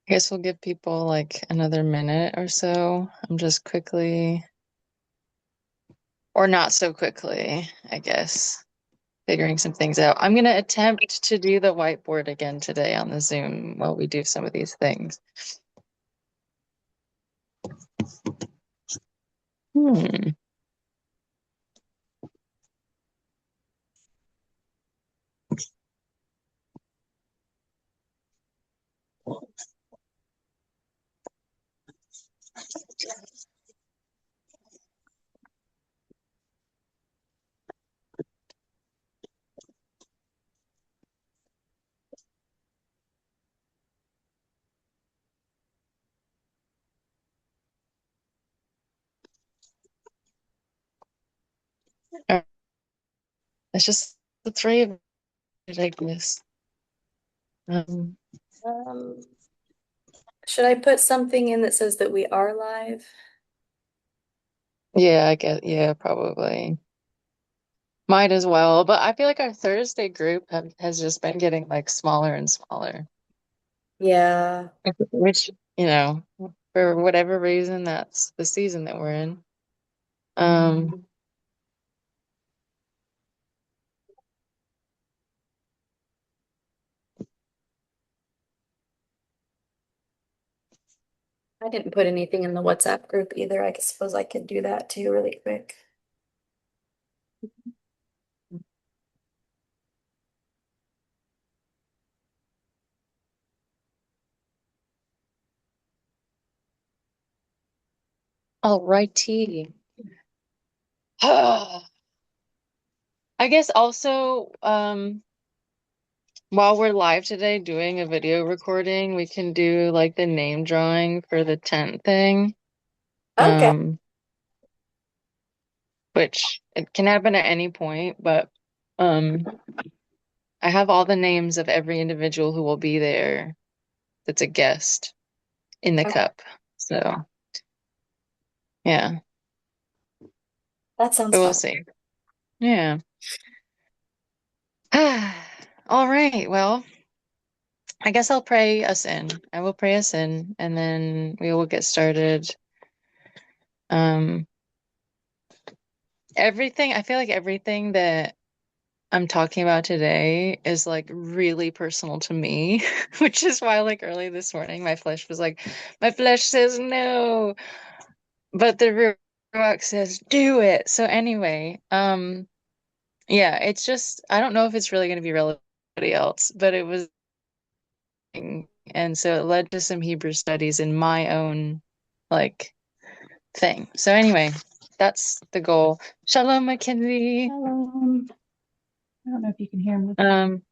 I guess we'll give people like another minute or so. I'm just quickly, or not so quickly, I guess, figuring some things out. I'm going to attempt to do the whiteboard again today on the Zoom while we do some of these things. Hmm. It's just the three of us, I guess. Um, Um, should I put something in that says that we are live? yeah, I guess, yeah, probably. Might as well. But I feel like our Thursday group has just been getting like smaller and smaller. Yeah. Which, for whatever reason, that's the season that we're in. Um, I didn't put anything in the WhatsApp group either. I suppose I could do that too really quick. Alrighty. I guess also, while we're live today doing a video recording, we can do like the name drawing for the tent thing. Okay. Um, which it can happen at any point, but um I have all the names of every individual who will be there that's a guest in the Okay. cup. So yeah, That sounds but we'll fun. see. Yeah. All right. Well, I guess I'll pray us in. I will pray us in, and then we will get started. Um, I feel like everything that I'm talking about today is like really personal to me, which is why like early this morning my flesh says no, but the Ruach says do it. So anyway, yeah, it's just I don't know if it's really going to be relevant to anybody else, but it was, and so it led to some Hebrew studies in my own like thing. So anyway, that's the goal. Shalom, Mackenzie. Shalom. I don't know if you can hear me. Um,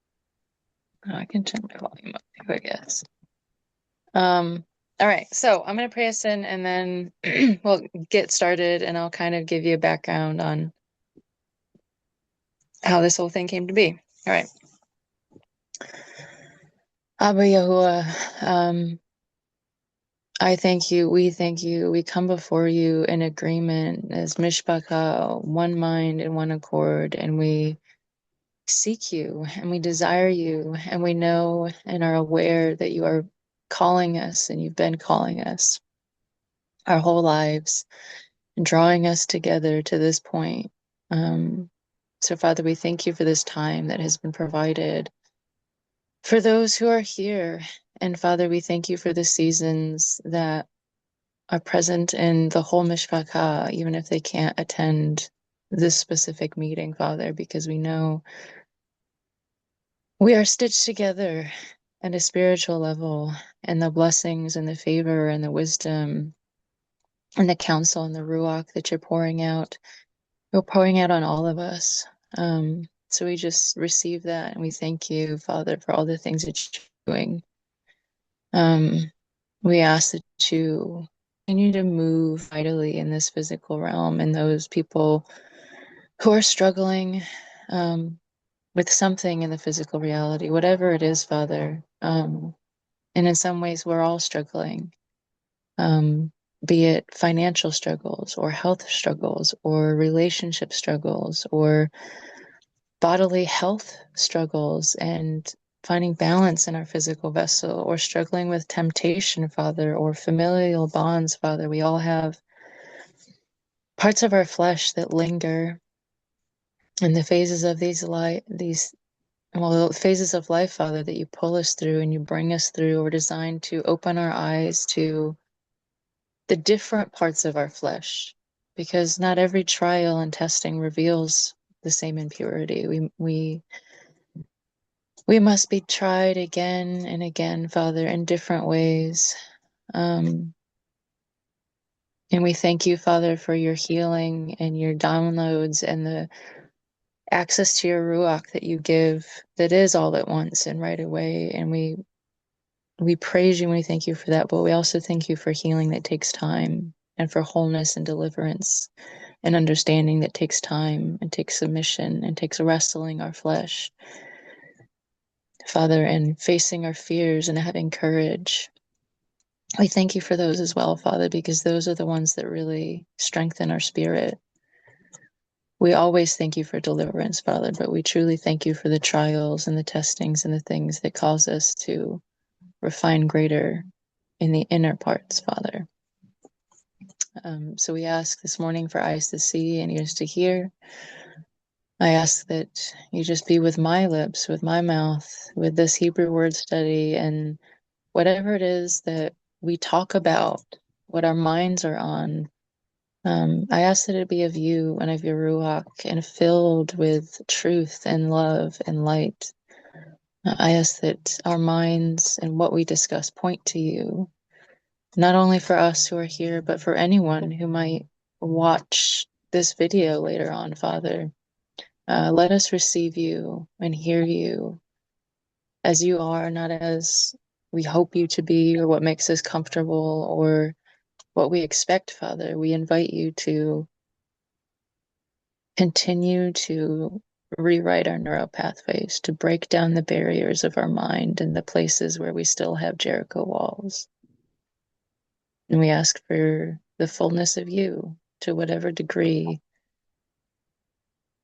I can turn my volume up too, I guess. All right, so I'm gonna pray us in and then we'll get started and I'll kind of give you a background on how this whole thing came to be. All right. Abba Yahuah, I thank you, we come before you in agreement as Mishpachah, one mind and one accord, and we seek you and we desire you and we know and are aware that you are calling us and you've been calling us our whole lives and drawing us together to this point. So, Father, we thank you for this time that has been provided for those who are here. And Father, we thank you for the seasons that are present in the whole Mishpachah, even if they can't attend this specific meeting, Father, because we know we are stitched together at a spiritual level, and the blessings and the favor and the wisdom and the counsel and the ruach that you're pouring out on all of us. So we just receive that and we thank you, Father, for all the things that you're doing. We ask that you continue to move vitally in this physical realm and those people who are struggling with something in the physical reality, whatever it is, Father. And in some ways, we're all struggling, be it financial struggles or health struggles or relationship struggles or bodily health struggles. And finding balance in our physical vessel, or struggling with temptation, Father, or familial bonds, Father. We all have parts of our flesh that linger in the phases of phases of life, Father, that you pull us through and you bring us through, are designed to open our eyes to the different parts of our flesh, because not every trial and testing reveals the same impurity. We must be tried again and again, Father, in different ways. And we thank you, Father, for your healing and your downloads and the access to your Ruach that you give, that is all at once and right away. And we praise you and we thank you for that, but we also thank you for healing that takes time, and for wholeness and deliverance and understanding that takes time and takes submission and takes wrestling our flesh, Father, and facing our fears and having courage. We thank you for those as well, Father, because those are the ones that really strengthen our spirit. We always thank you for deliverance, Father, but we truly thank you for the trials and the testings and the things that cause us to refine greater in the inner parts, Father. So we ask this morning for eyes to see and ears to hear. I ask that you just be with my lips, with my mouth, with this Hebrew word study, and whatever it is that we talk about, what our minds are on. I ask that it be of you and of your Ruach, and filled with truth and love and light. I ask that our minds and what we discuss point to you, not only for us who are here, but for anyone who might watch this video later on, Father. Let us receive you and hear you as you are, not as we hope you to be, or what makes us comfortable, or what we expect, Father. We invite you to continue to rewrite our neural pathways, to break down the barriers of our mind and the places where we still have Jericho walls. And we ask for the fullness of you, to whatever degree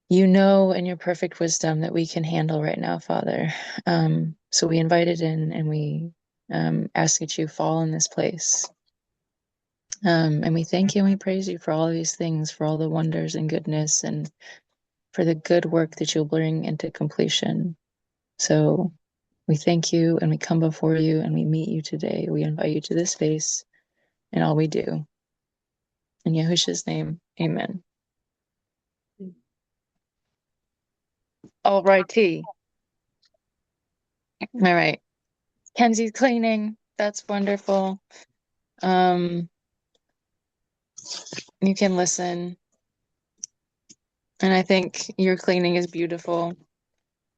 you know in your perfect wisdom that we can handle right now, Father. So we invite it in, and we ask that you fall in this place. And we thank you and we praise you for all of these things, for all the wonders and goodness, and for the good work that you'll bring into completion. So we thank you, and we come before you, and we meet you today. We invite you to this space and all we do. In Yahushua's name, amen. All righty. All right. Kenzie's cleaning. That's wonderful. You can listen. And I think your cleaning is beautiful.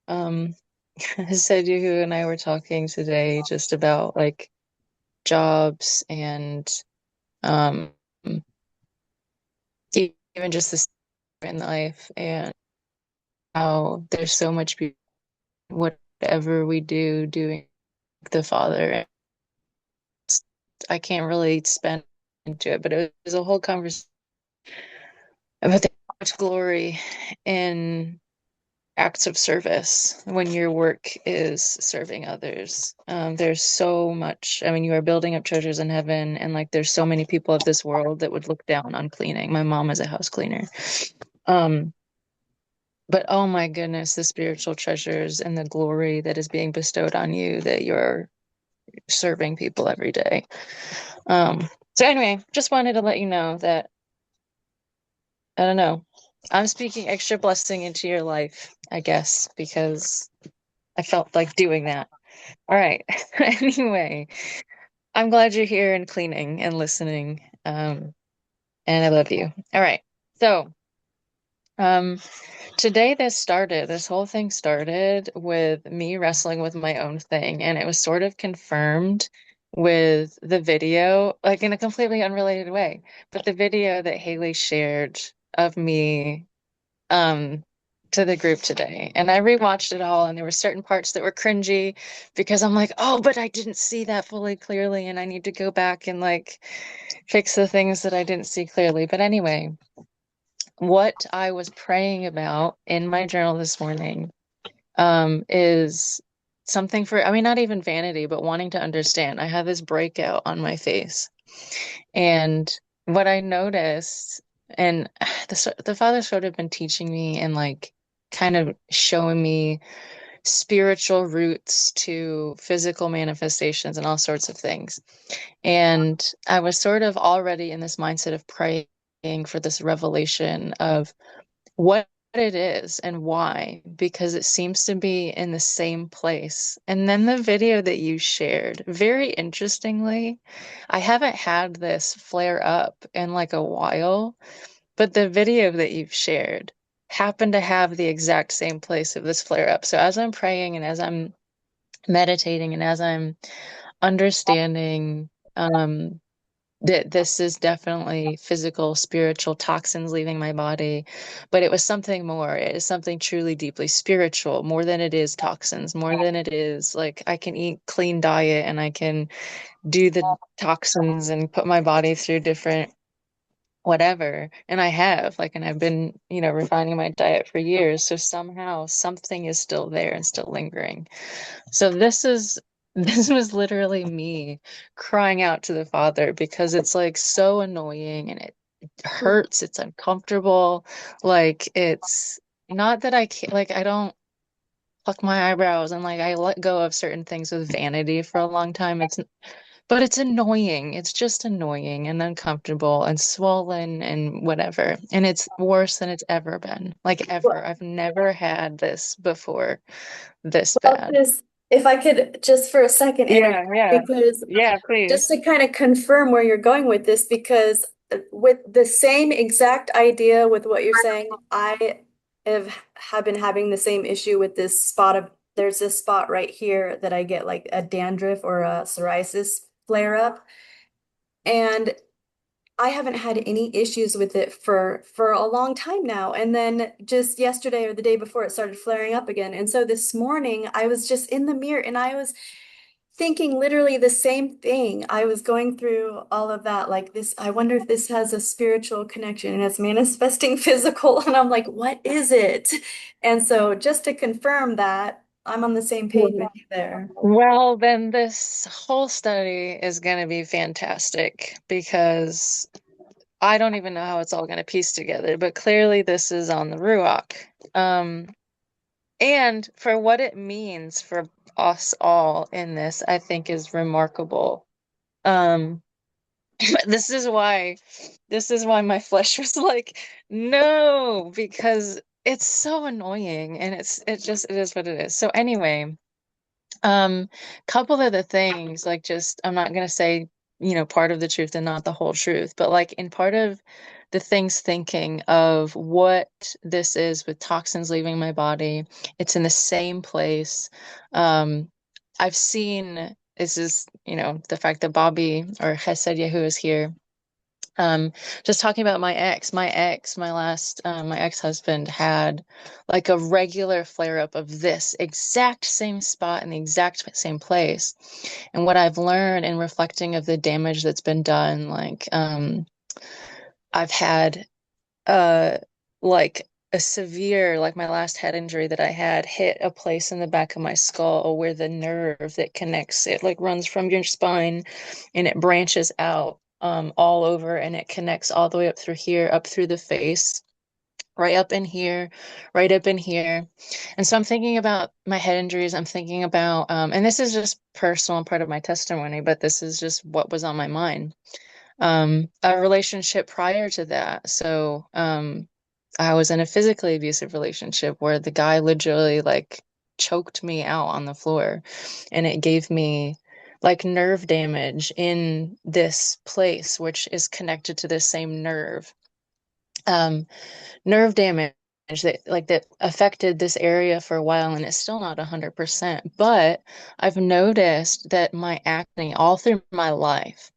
Seduhu and I were talking today just about like jobs and even just the in life, and how there's so much beauty in whatever we do doing the Father. I can't really spend into it, but it was a whole conversation about the much glory in acts of service when your work is serving others. There's so much. I mean, you are building up treasures in heaven, and like there's so many people of this world that would look down on cleaning. My mom is a house cleaner. But oh my goodness, the spiritual treasures and the glory that is being bestowed on you, that you're serving people every day. So anyway, just wanted to let you know that, I don't know, I'm speaking extra blessing into your life, I guess, because I felt like doing that. All right. Anyway, I'm glad you're here and cleaning and listening. And I love you. All right. So, today this whole thing started with me wrestling with my own thing, and it was sort of confirmed with the video, like in a completely unrelated way, but the video that Haley shared of me to the group today. And I rewatched it all, and there were certain parts that were cringy because I'm like, oh, but I didn't see that fully clearly, and I need to go back and like fix the things that I didn't see clearly. But anyway, what I was praying about in my journal this morning is something for, I mean, not even vanity, but wanting to understand. I had this breakout on my face. And what I noticed, and the Father sort of been teaching me and like kind of showing me spiritual roots to physical manifestations and all sorts of things. And I was sort of already in this mindset of praying for this revelation of what it is and why, because it seems to be in the same place. And then the video that you shared, very interestingly, I haven't had this flare up in like a while, but the video that you've shared happened to have the exact same place of this flare up. So as I'm praying and as I'm meditating and as I'm understanding, that this is definitely physical, spiritual toxins leaving my body, but it was something more. It is something truly deeply spiritual, more than it is toxins, more than it is like I can eat clean diet and I can do the toxins and put my body through different whatever. And I have, like, and I've been, refining my diet for years. So somehow something is still there and still lingering. So this was literally me crying out to the Father because it's like so annoying and it hurts, it's uncomfortable. Like it's not that I can't, like I don't pluck my eyebrows and like I let go of certain things with vanity for a long time. But it's annoying. It's just annoying and uncomfortable and swollen and whatever. And it's worse than it's ever been. Like Well, ever. I've never had this before this well, bad. this, if I could just for a second interject, Yeah, yeah. because Yeah, just please. to kind of confirm where you're going with this, because with the same exact idea with what you're saying, I have been having the same issue with this spot of, there's this spot right here that I get like a dandruff or a psoriasis flare up. And I haven't had any issues with it for a long time now. And then just yesterday or the day before it started flaring up again. And so this morning I was just in the mirror and I was thinking literally the same thing. I was going through all of that, like this, I wonder if this has a spiritual connection and it's manifesting physical. And I'm like, what is it? And so just to confirm that, I'm on the same page with you there. Well, then this whole study is going to be fantastic because I don't even know how it's all going to piece together, but clearly this is on the Ruach. Um, and for what it means for us all in this, I think is remarkable. Um, this is why my flesh was like, no, because it's so annoying and it is what it is. So anyway, couple of the things, like just I'm not gonna say, part of the truth and not the whole truth, but like in part of the things thinking of what this is with toxins leaving my body, it's in the same place. Um, I've seen this is, the fact that Bobby or Chesed Yahuah is here. Um, just talking about my ex-husband had like a regular flare-up of this exact same spot in the exact same place. And what I've learned in reflecting of the damage that's been done, like, I've had, uh, like a severe, like my last head injury that I had hit a place in the back of my skull where the nerve that connects it, like runs from your spine and it branches out all over and it connects all the way up through here, up through the face, right up in here, right up in here. And so I'm thinking about my head injuries. I'm thinking about, and this is just personal and part of my testimony, but this is just what was on my mind. A relationship prior to that. So, I was in a physically abusive relationship where the guy literally like choked me out on the floor and it gave me like nerve damage in this place, which is connected to the same nerve. Um, Nerve damage that affected this area for a while and it's still not 100%, but I've noticed that my acne all through my life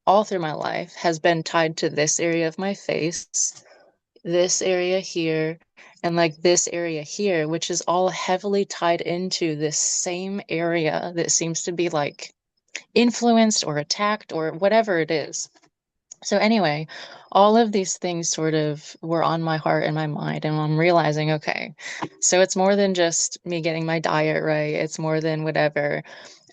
has been tied to this area of my face, this area here, and like this area here, which is all heavily tied into this same area that seems to be like influenced or attacked or whatever it is. So anyway, all of these things sort of were on my heart and my mind, and I'm realizing, okay, so it's more than just me getting my diet right. It's more than whatever.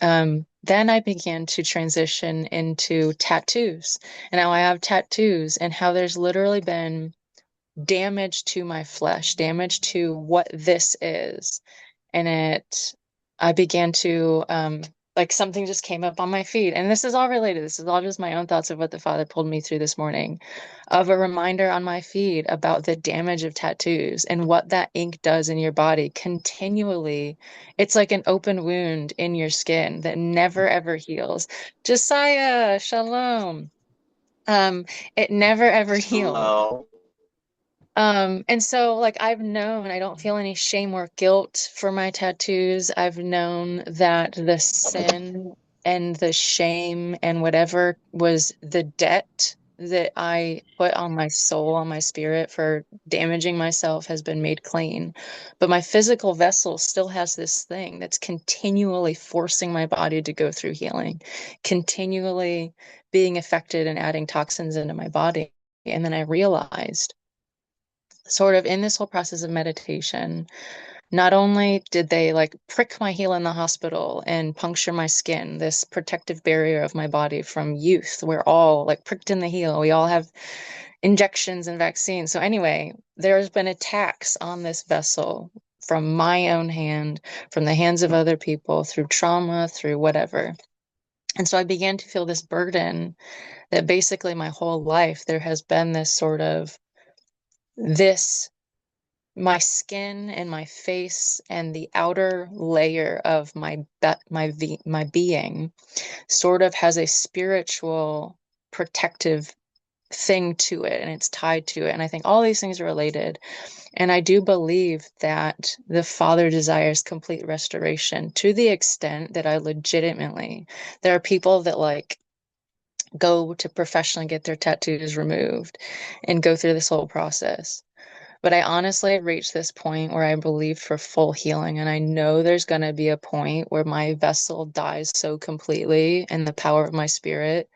Then I began to transition into tattoos, and now I have tattoos, and how there's literally been damage to my flesh, damage to what this is. And I began to, like something just came up on my feed. And this is all related. This is all just my own thoughts of what the Father pulled me through this morning, of a reminder on my feed about the damage of tattoos and what that ink does in your body continually. It's like an open wound in your skin that never ever heals. Josiah, shalom. Um, it never ever heals. Hello. And so like I've known I don't feel any shame or guilt for my tattoos. I've known that the sin and the shame and whatever was the debt that I put on my soul, on my spirit for damaging myself has been made clean. But my physical vessel still has this thing that's continually forcing my body to go through healing, continually being affected and adding toxins into my body. And then I realized sort of in this whole process of meditation, not only did they like prick my heel in the hospital and puncture my skin, this protective barrier of my body from youth, we're all like pricked in the heel. We all have injections and vaccines. So anyway, there's been attacks on this vessel from my own hand, from the hands of other people, through trauma, through whatever. And so I began to feel this burden that basically my whole life there has been this sort of this my skin and my face and the outer layer of my being sort of has a spiritual protective thing to it, and it's tied to it. And I think all these things are related. And I do believe that the Father desires complete restoration to the extent that I legitimately, there are people that like go to professionally get their tattoos removed and go through this whole process. But I honestly reached this point where I believed for full healing. And I know there's going to be a point where my vessel dies so completely and the power of my spirit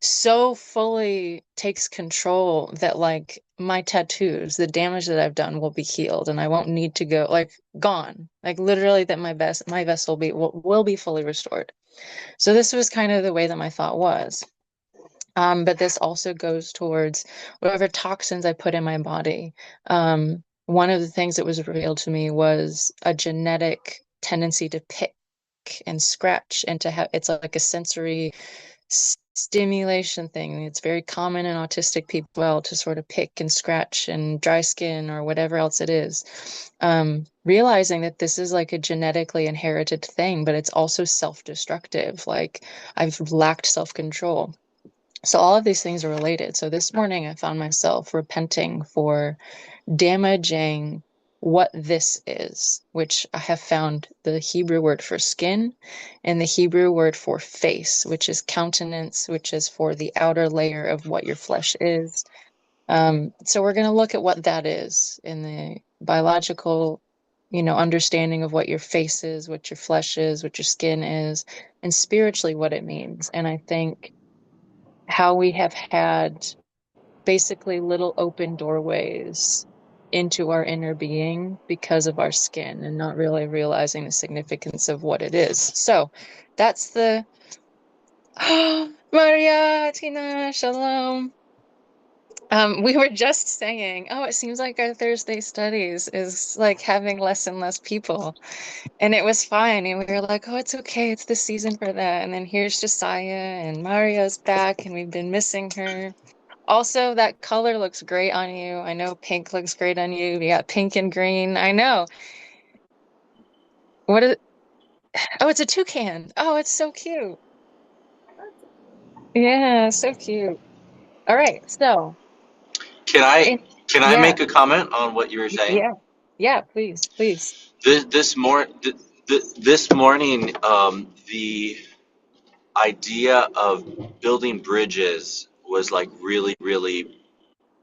so fully takes control that like my tattoos, the damage that I've done will be healed and I won't need to go like gone. Like literally that my vessel will be fully restored. So this was kind of the way that my thought was. But this also goes towards whatever toxins I put in my body. One of the things that was revealed to me was a genetic tendency to pick and scratch and to have it's like a sensory stimulation thing. It's very common in autistic people to sort of pick and scratch and dry skin or whatever else it is. Realizing that this is like a genetically inherited thing, but it's also self-destructive. Like I've lacked self-control. So all of these things are related. So this morning I found myself repenting for damaging what this is, which I have found the Hebrew word for skin and the Hebrew word for face, which is countenance, which is for the outer layer of what your flesh is. So we're going to look at what that is in the biological, understanding of what your face is, what your flesh is, what your skin is, and spiritually what it means. And I think how we have had basically little open doorways into our inner being because of our skin and not really realizing the significance of what it is. So that's the Maria, Tina, Shalom. We were just saying, oh, it seems like our Thursday studies is like having less and less people. And it was fine. And we were like, oh, it's okay. It's the season for that. And then here's Josiah and Maria's back and we've been missing her. Also, that color looks great on you. I know pink looks great on you. We got pink and green. I know. What is Oh, it's a toucan. Oh, it's so cute. Yeah, so cute. All right. So, Can I in, can I yeah, make a comment on what you were saying? yeah, yeah, please, please. This morning, the idea of building bridges was like really, really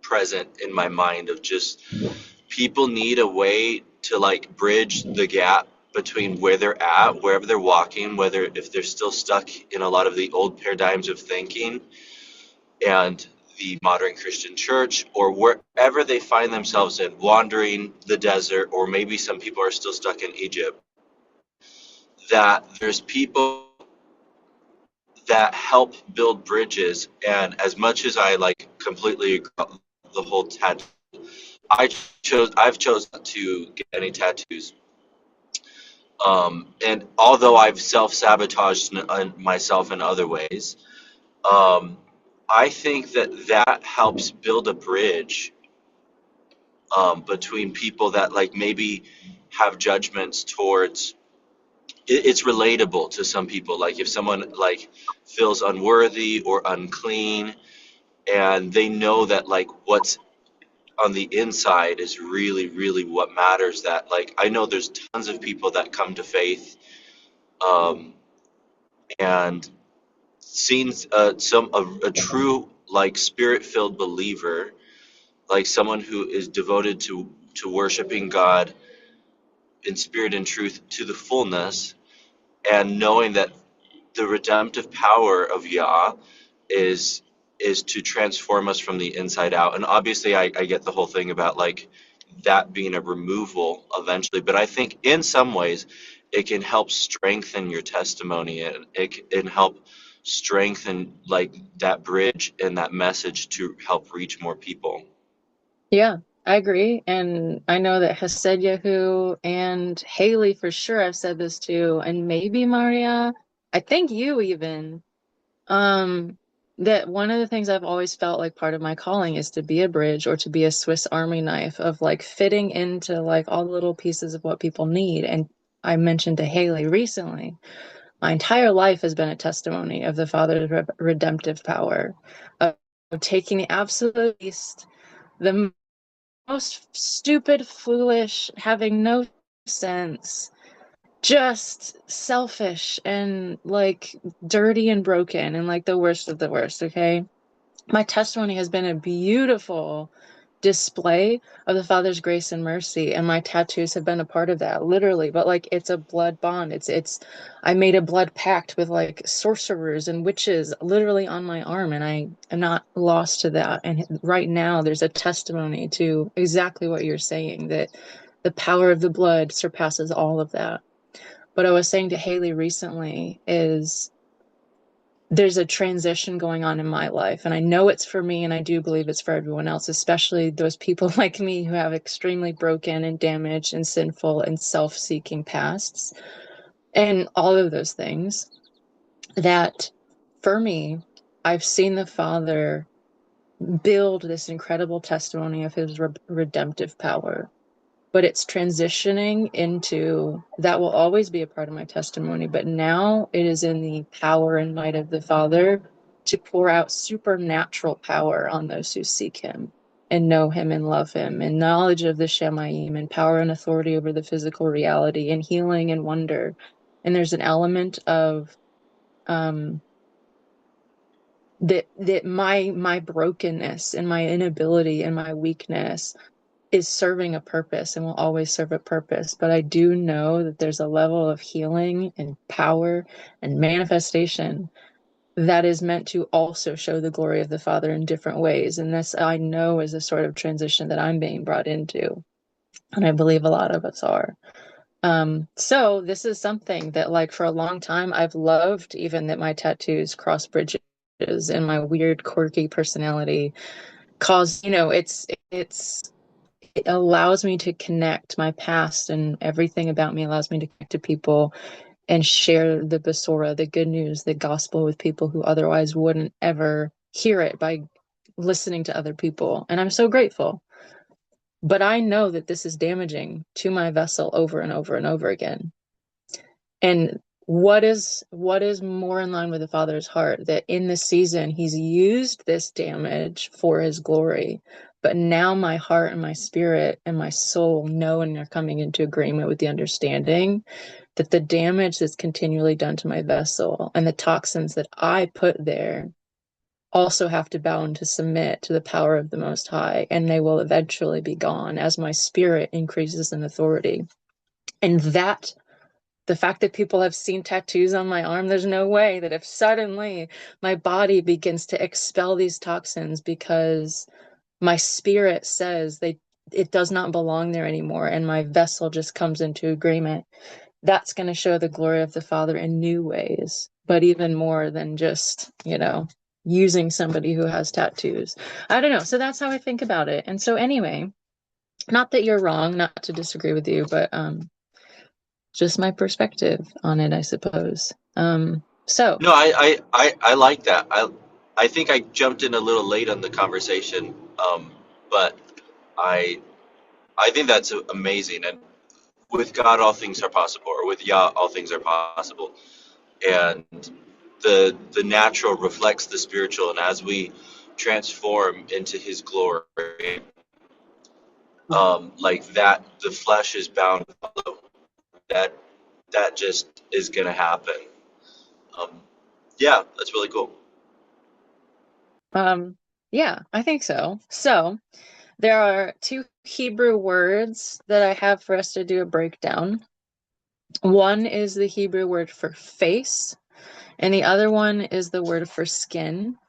present in my mind of just people need a way to like bridge the gap between where they're at, wherever they're walking, whether if they're still stuck in a lot of the old paradigms of thinking, and the modern Christian church, or wherever they find themselves in, wandering the desert, or maybe some people are still stuck in Egypt, that there's people that help build bridges. And as much as I like completely agree with the whole tattoo, I've chosen not to get any tattoos. And although I've self-sabotaged myself in other ways, um, I think that helps build a bridge between people that like maybe have judgments towards. It's relatable to some people. Like if someone like feels unworthy or unclean, and they know that like what's on the inside is really, really what matters. That like I know there's tons of people that come to faith, um, and seeing a true like spirit-filled believer, like someone who is devoted to worshiping God in spirit and truth to the fullness, and knowing that the redemptive power of Yah is to transform us from the inside out. And obviously I get the whole thing about like that being a removal eventually, but I think in some ways it can help strengthen your testimony, and it can help strengthen like that bridge and that message to help reach more people. Yeah, I agree. And I know that has said Yahuah and Haley for sure I've said this too, and maybe Maria, I think you even, that one of the things I've always felt like part of my calling is to be a bridge or to be a Swiss Army knife of like fitting into like all the little pieces of what people need. And I mentioned to Haley recently, my entire life has been a testimony of the Father's redemptive power, of taking the absolute least, the most stupid, foolish, having no sense, just selfish and like dirty and broken and like the worst of the worst, okay? My testimony has been a beautiful display of the Father's grace and mercy, and my tattoos have been a part of that, literally. But like it's a blood bond. It's I made a blood pact with like sorcerers and witches literally on my arm, and I am not lost to that. And right now there's a testimony to exactly what you're saying, that the power of the blood surpasses all of that. But I was saying to Haley recently is there's a transition going on in my life, and I know it's for me, and I do believe it's for everyone else, especially those people like me who have extremely broken and damaged and sinful and self-seeking pasts and all of those things. That for me, I've seen the Father build this incredible testimony of his redemptive power, but it's transitioning into that will always be a part of my testimony, but now it is in the power and might of the Father to pour out supernatural power on those who seek him and know him and love him, and knowledge of the Shemayim, and power and authority over the physical reality, and healing and wonder. And there's an element of that my brokenness and my inability and my weakness is serving a purpose and will always serve a purpose. But I do know that there's a level of healing and power and manifestation that is meant to also show the glory of the Father in different ways. And this I know is a sort of transition that I'm being brought into. And I believe a lot of us are. So this is something that like for a long time I've loved, even that my tattoos cross bridges and my weird quirky personality cause, it allows me to connect my past, and everything about me allows me to connect to people and share the Besorah, the good news, the gospel with people who otherwise wouldn't ever hear it by listening to other people. And I'm so grateful. But I know that this is damaging to my vessel over and over and over again. And what is more in line with the Father's heart, that in this season he's used this damage for his glory, but now my heart and my spirit and my soul know and are coming into agreement with the understanding that the damage that's continually done to my vessel and the toxins that I put there also have to bow and to submit to the power of the Most High, and they will eventually be gone as my spirit increases in authority. And that The fact that people have seen tattoos on my arm, there's no way that if suddenly my body begins to expel these toxins because my spirit says it does not belong there anymore, and my vessel just comes into agreement, that's going to show the glory of the Father in new ways, but even more than just, using somebody who has tattoos. I don't know. So that's how I think about it. And so anyway, not that you're wrong, not to disagree with you, but just my perspective on it, I suppose. So No, I like that. I think I jumped in a little late on the conversation, but I I think that's amazing. And with God, all things are possible, or with Yah, all things are possible. And the natural reflects the spiritual, and as we transform into His glory, like that, the flesh is bound to follow. That that just is going to happen. Um, yeah, that's really cool. yeah, I think so. So there are two Hebrew words that I have for us to do a breakdown. One is the Hebrew word for face, and the other one is the word for skin.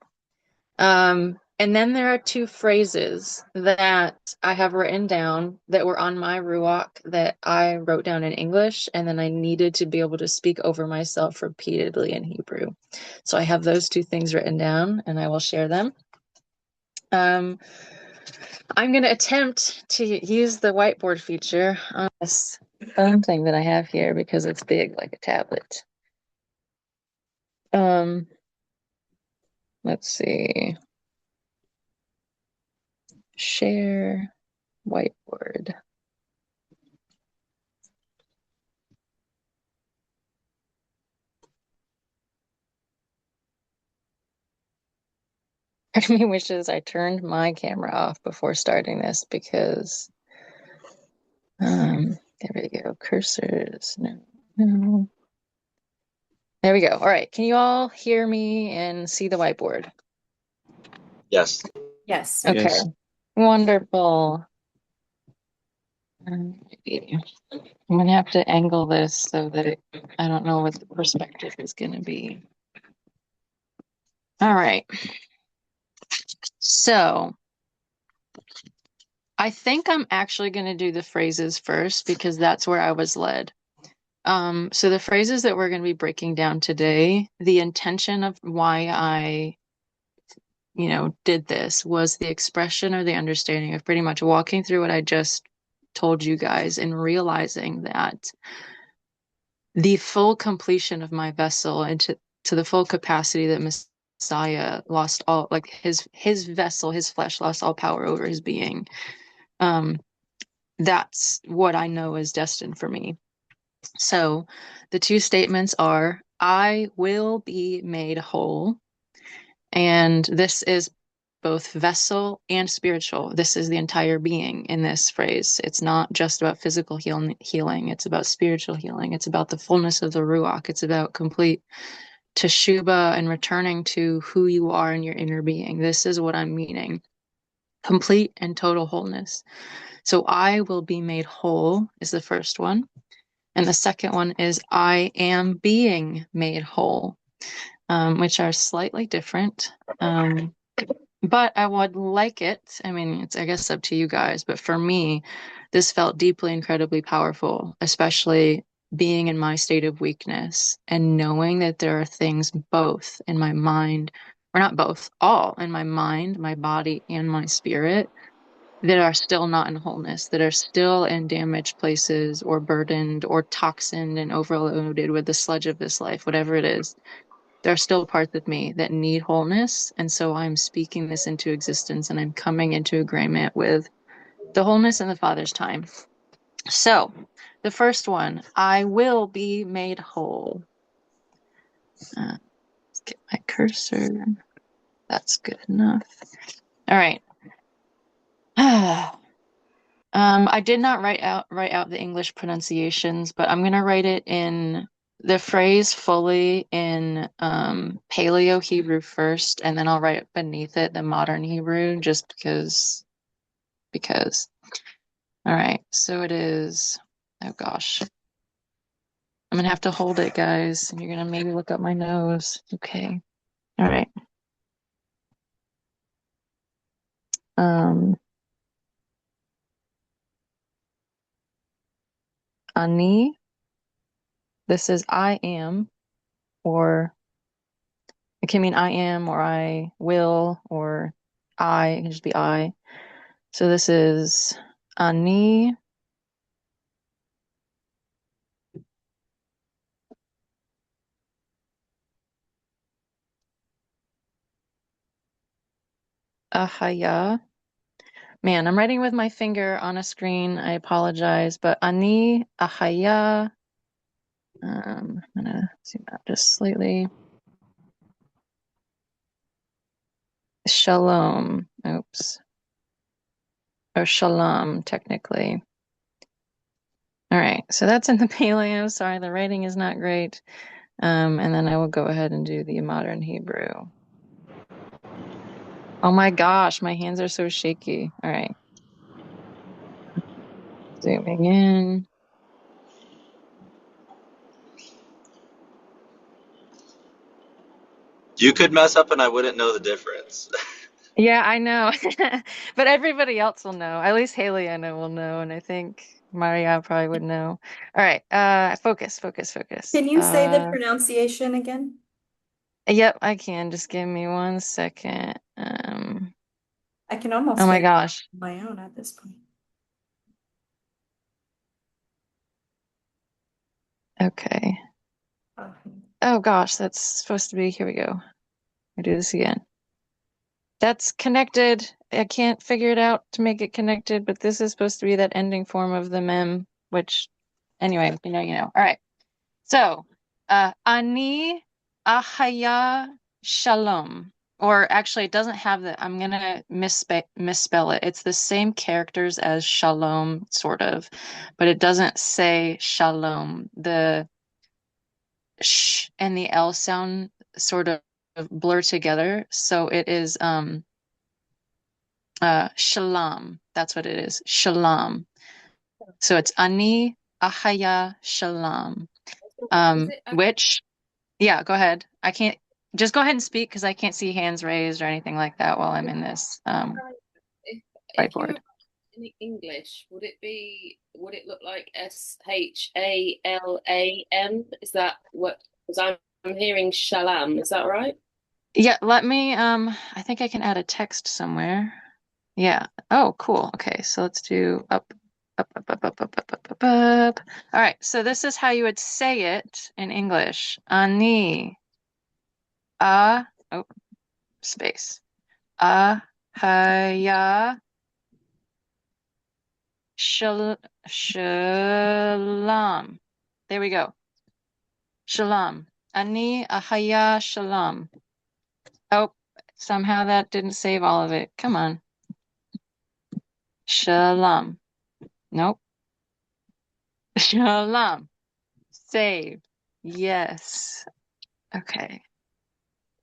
And then there are two phrases that I have written down that were on my Ruach that I wrote down in English, and then I needed to be able to speak over myself repeatedly in Hebrew. So I have those two things written down, and I will share them. I'm going to attempt to use the whiteboard feature on this phone thing that I have here because it's big like a tablet. Let's see. Share whiteboard. Part of me wishes I turned my camera off before starting this because there we go. Cursors. No. There we go. All right. Can you all hear me and see the whiteboard? Yes. Yes. Okay. Yes. Wonderful. I'm gonna have to angle this so that I don't know what the perspective is gonna be. All right. So I think I'm actually gonna do the phrases first because that's where I was led. So the phrases that we're going to be breaking down today, the intention of why I, did this was the expression or the understanding of pretty much walking through what I just told you guys and realizing that the full completion of my vessel and to the full capacity that Messiah lost all, like his vessel, his flesh lost all power over his being. That's what I know is destined for me. So the two statements are, I will be made whole. And this is both vessel and spiritual. This is the entire being in this phrase. It's not just about physical healing. It's about spiritual healing. It's about the fullness of the Ruach. It's about complete teshuva and returning to who you are in your inner being. This is what I'm meaning. Complete and total wholeness. So I will be made whole is the first one. And the second one is I am being made whole, which are slightly different. But I would like it. I mean, it's, I guess, up to you guys. But for me, this felt deeply, incredibly powerful, especially being in my state of weakness and knowing that there are things both in my mind, or not both, all in my mind, my body, and my spirit that are still not in wholeness, that are still in damaged places or burdened or toxined and overloaded with the sludge of this life, whatever it is. There are still parts of me that need wholeness. And so I'm speaking this into existence and I'm coming into agreement with the wholeness in the Father's time. So the first one, I will be made whole. Let's get my cursor. That's good enough. All right. I did not write out the English pronunciations, but I'm gonna write it in the phrase fully in Paleo Hebrew first, and then I'll write beneath it the modern Hebrew just because. All right, so it is, oh gosh. I'm gonna have to hold it, guys. And you're gonna maybe look up my nose. Okay. All right. Ani. This is I am, or it can mean I am, or I will, or it can just be I. So this is Ani. Ahayah. Man, I'm writing with my finger on a screen. I apologize, but Ani Ahayah. I'm gonna zoom out just slightly. Shalom. Oops. Or shalom, technically. All right, so that's in the Paleo. Sorry, the writing is not great. And then I will go ahead and do the modern Hebrew. Oh my gosh, my hands are so shaky. All right. Zooming in. You could mess up and I wouldn't know the difference. Yeah, I know. But everybody else will know. At least Haley, I know, will know. And I think Maria probably would know. All right. Focus, focus, focus. Can you say the pronunciation again? Yep, I can. Just give me 1 second. I can almost Oh my get it gosh. on my own at this point. Okay. Oh. Oh gosh, that's supposed to be. Here we go. I do this again. That's connected. I can't figure it out to make it connected, but this is supposed to be that ending form of the mem, which, anyway, you know, you know. All right. So, Ani Ahayah Shalom. Or actually, it doesn't have the, I'm going to misspell it. It's the same characters as Shalom, sort of, but it doesn't say Shalom. The sh and the L sound sort of blur together. So it is Shalom. That's what it is. Shalom. So it's Ani Ahayah Shalom. Which, yeah, go ahead. I can't, just go ahead and speak because I can't see hands raised or anything like that while I'm in this If you were whiteboard. in English, would it look like Shalam? Is that what? Because I'm hearing Shalam. Is that right? Yeah, let me, I think I can add a text somewhere. Yeah. Oh, cool. Okay, so let's do up, up, up, up, up, up, up, up, up, up. All right, so this is how you would say it in English. Ani, oh, space. Ahayah Shalom. There we go. Shalom. Ani Ahayah Shalom. Oh, somehow that didn't save all of it. Come on. Shalom. Nope. Shalom. Save. Yes. Okay.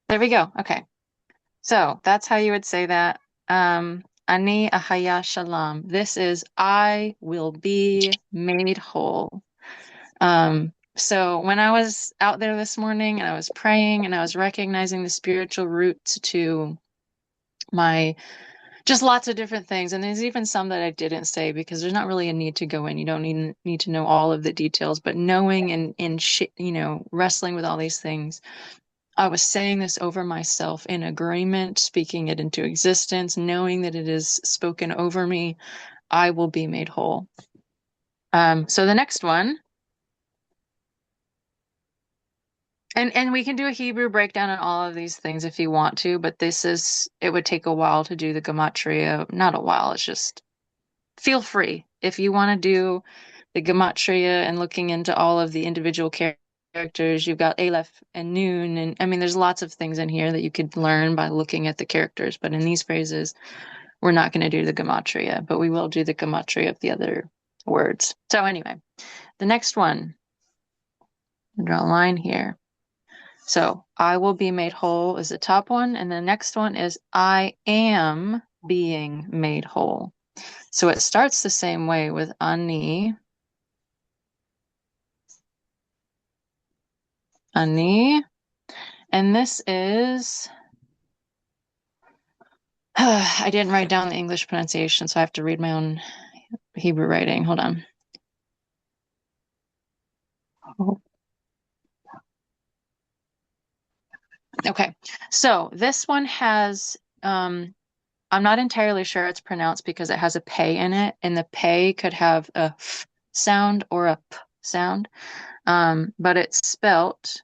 There we go. Okay. So that's how you would say that. Ani Ahayah Shalom. This is I will be made whole. So when I was out there this morning and I was praying and I was recognizing the spiritual roots to my just lots of different things, and there's even some that I didn't say because there's not really a need to go in. You don't need to know all of the details, but knowing and you know, wrestling with all these things, I was saying this over myself in agreement, speaking it into existence, knowing that it is spoken over me. I will be made whole. So the next one. And we can do a Hebrew breakdown on all of these things if you want to, but it would take a while to do the gematria. Not a while, it's just feel free. If you want to do the gematria and looking into all of the individual characters, you've got Aleph and Nun, and I mean, there's lots of things in here that you could learn by looking at the characters, but in these phrases, we're not going to do the gematria, but we will do the gematria of the other words. So anyway, the next one, I'll draw a line here. So I will be made whole is the top one, and the next one is I am being made whole. So it starts the same way with ani. Ani. And this is, I didn't write down the English pronunciation, so I have to read my own Hebrew writing. Hold on. Okay, so this one has, I'm not entirely sure it's pronounced because it has a pei in it, and the pei could have a f sound or a p sound, but it's spelt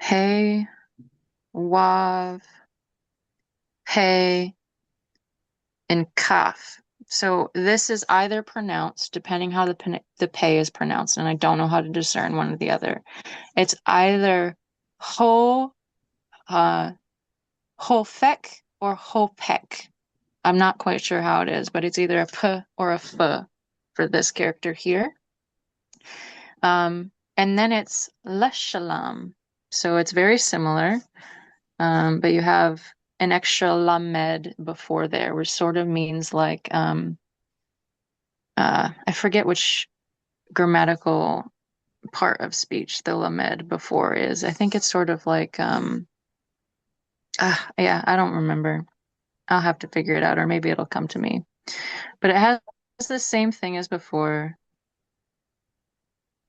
hey, wav, hey, and kaf. So this is either pronounced, depending how the pei is pronounced, and I don't know how to discern one or the other. It's either ho, hofek or hopech. I'm not quite sure how it is, but it's either a p or a f for this character here. And then it's L'Shlam. So it's very similar, but you have an extra lamed before there, which sort of means like, I forget which grammatical part of speech the lamed before is. I think it's sort of like, yeah, I don't remember. I'll have to figure it out, or maybe it'll come to me. But it has the same thing as before,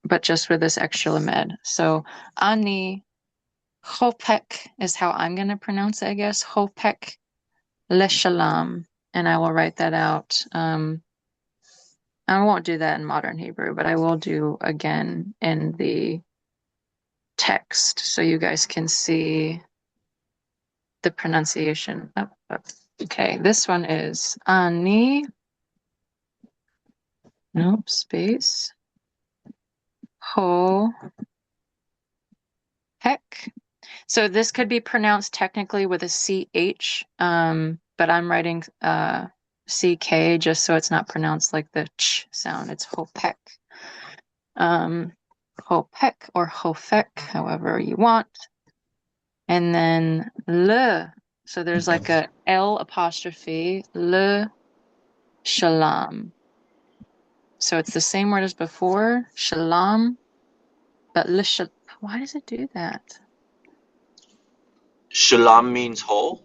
but just with this extra lamed. So Ani Hopech is how I'm going to pronounce it, I guess. Hopech L'Shlam. And I will write that out. I won't do that in modern Hebrew, but I will do again in the text so you guys can see the pronunciation. Okay, this one is Ani. Nope, space. Ho. Heck. So this could be pronounced technically with a CH, but I'm writing CK just so it's not pronounced like the ch sound. It's Hopech. Hopech or Hofek, however you want. And then le. So there's like a L apostrophe, le shalom. So it's the same word as before, shalom, but le shalom. Why does it do that? Shalom means whole.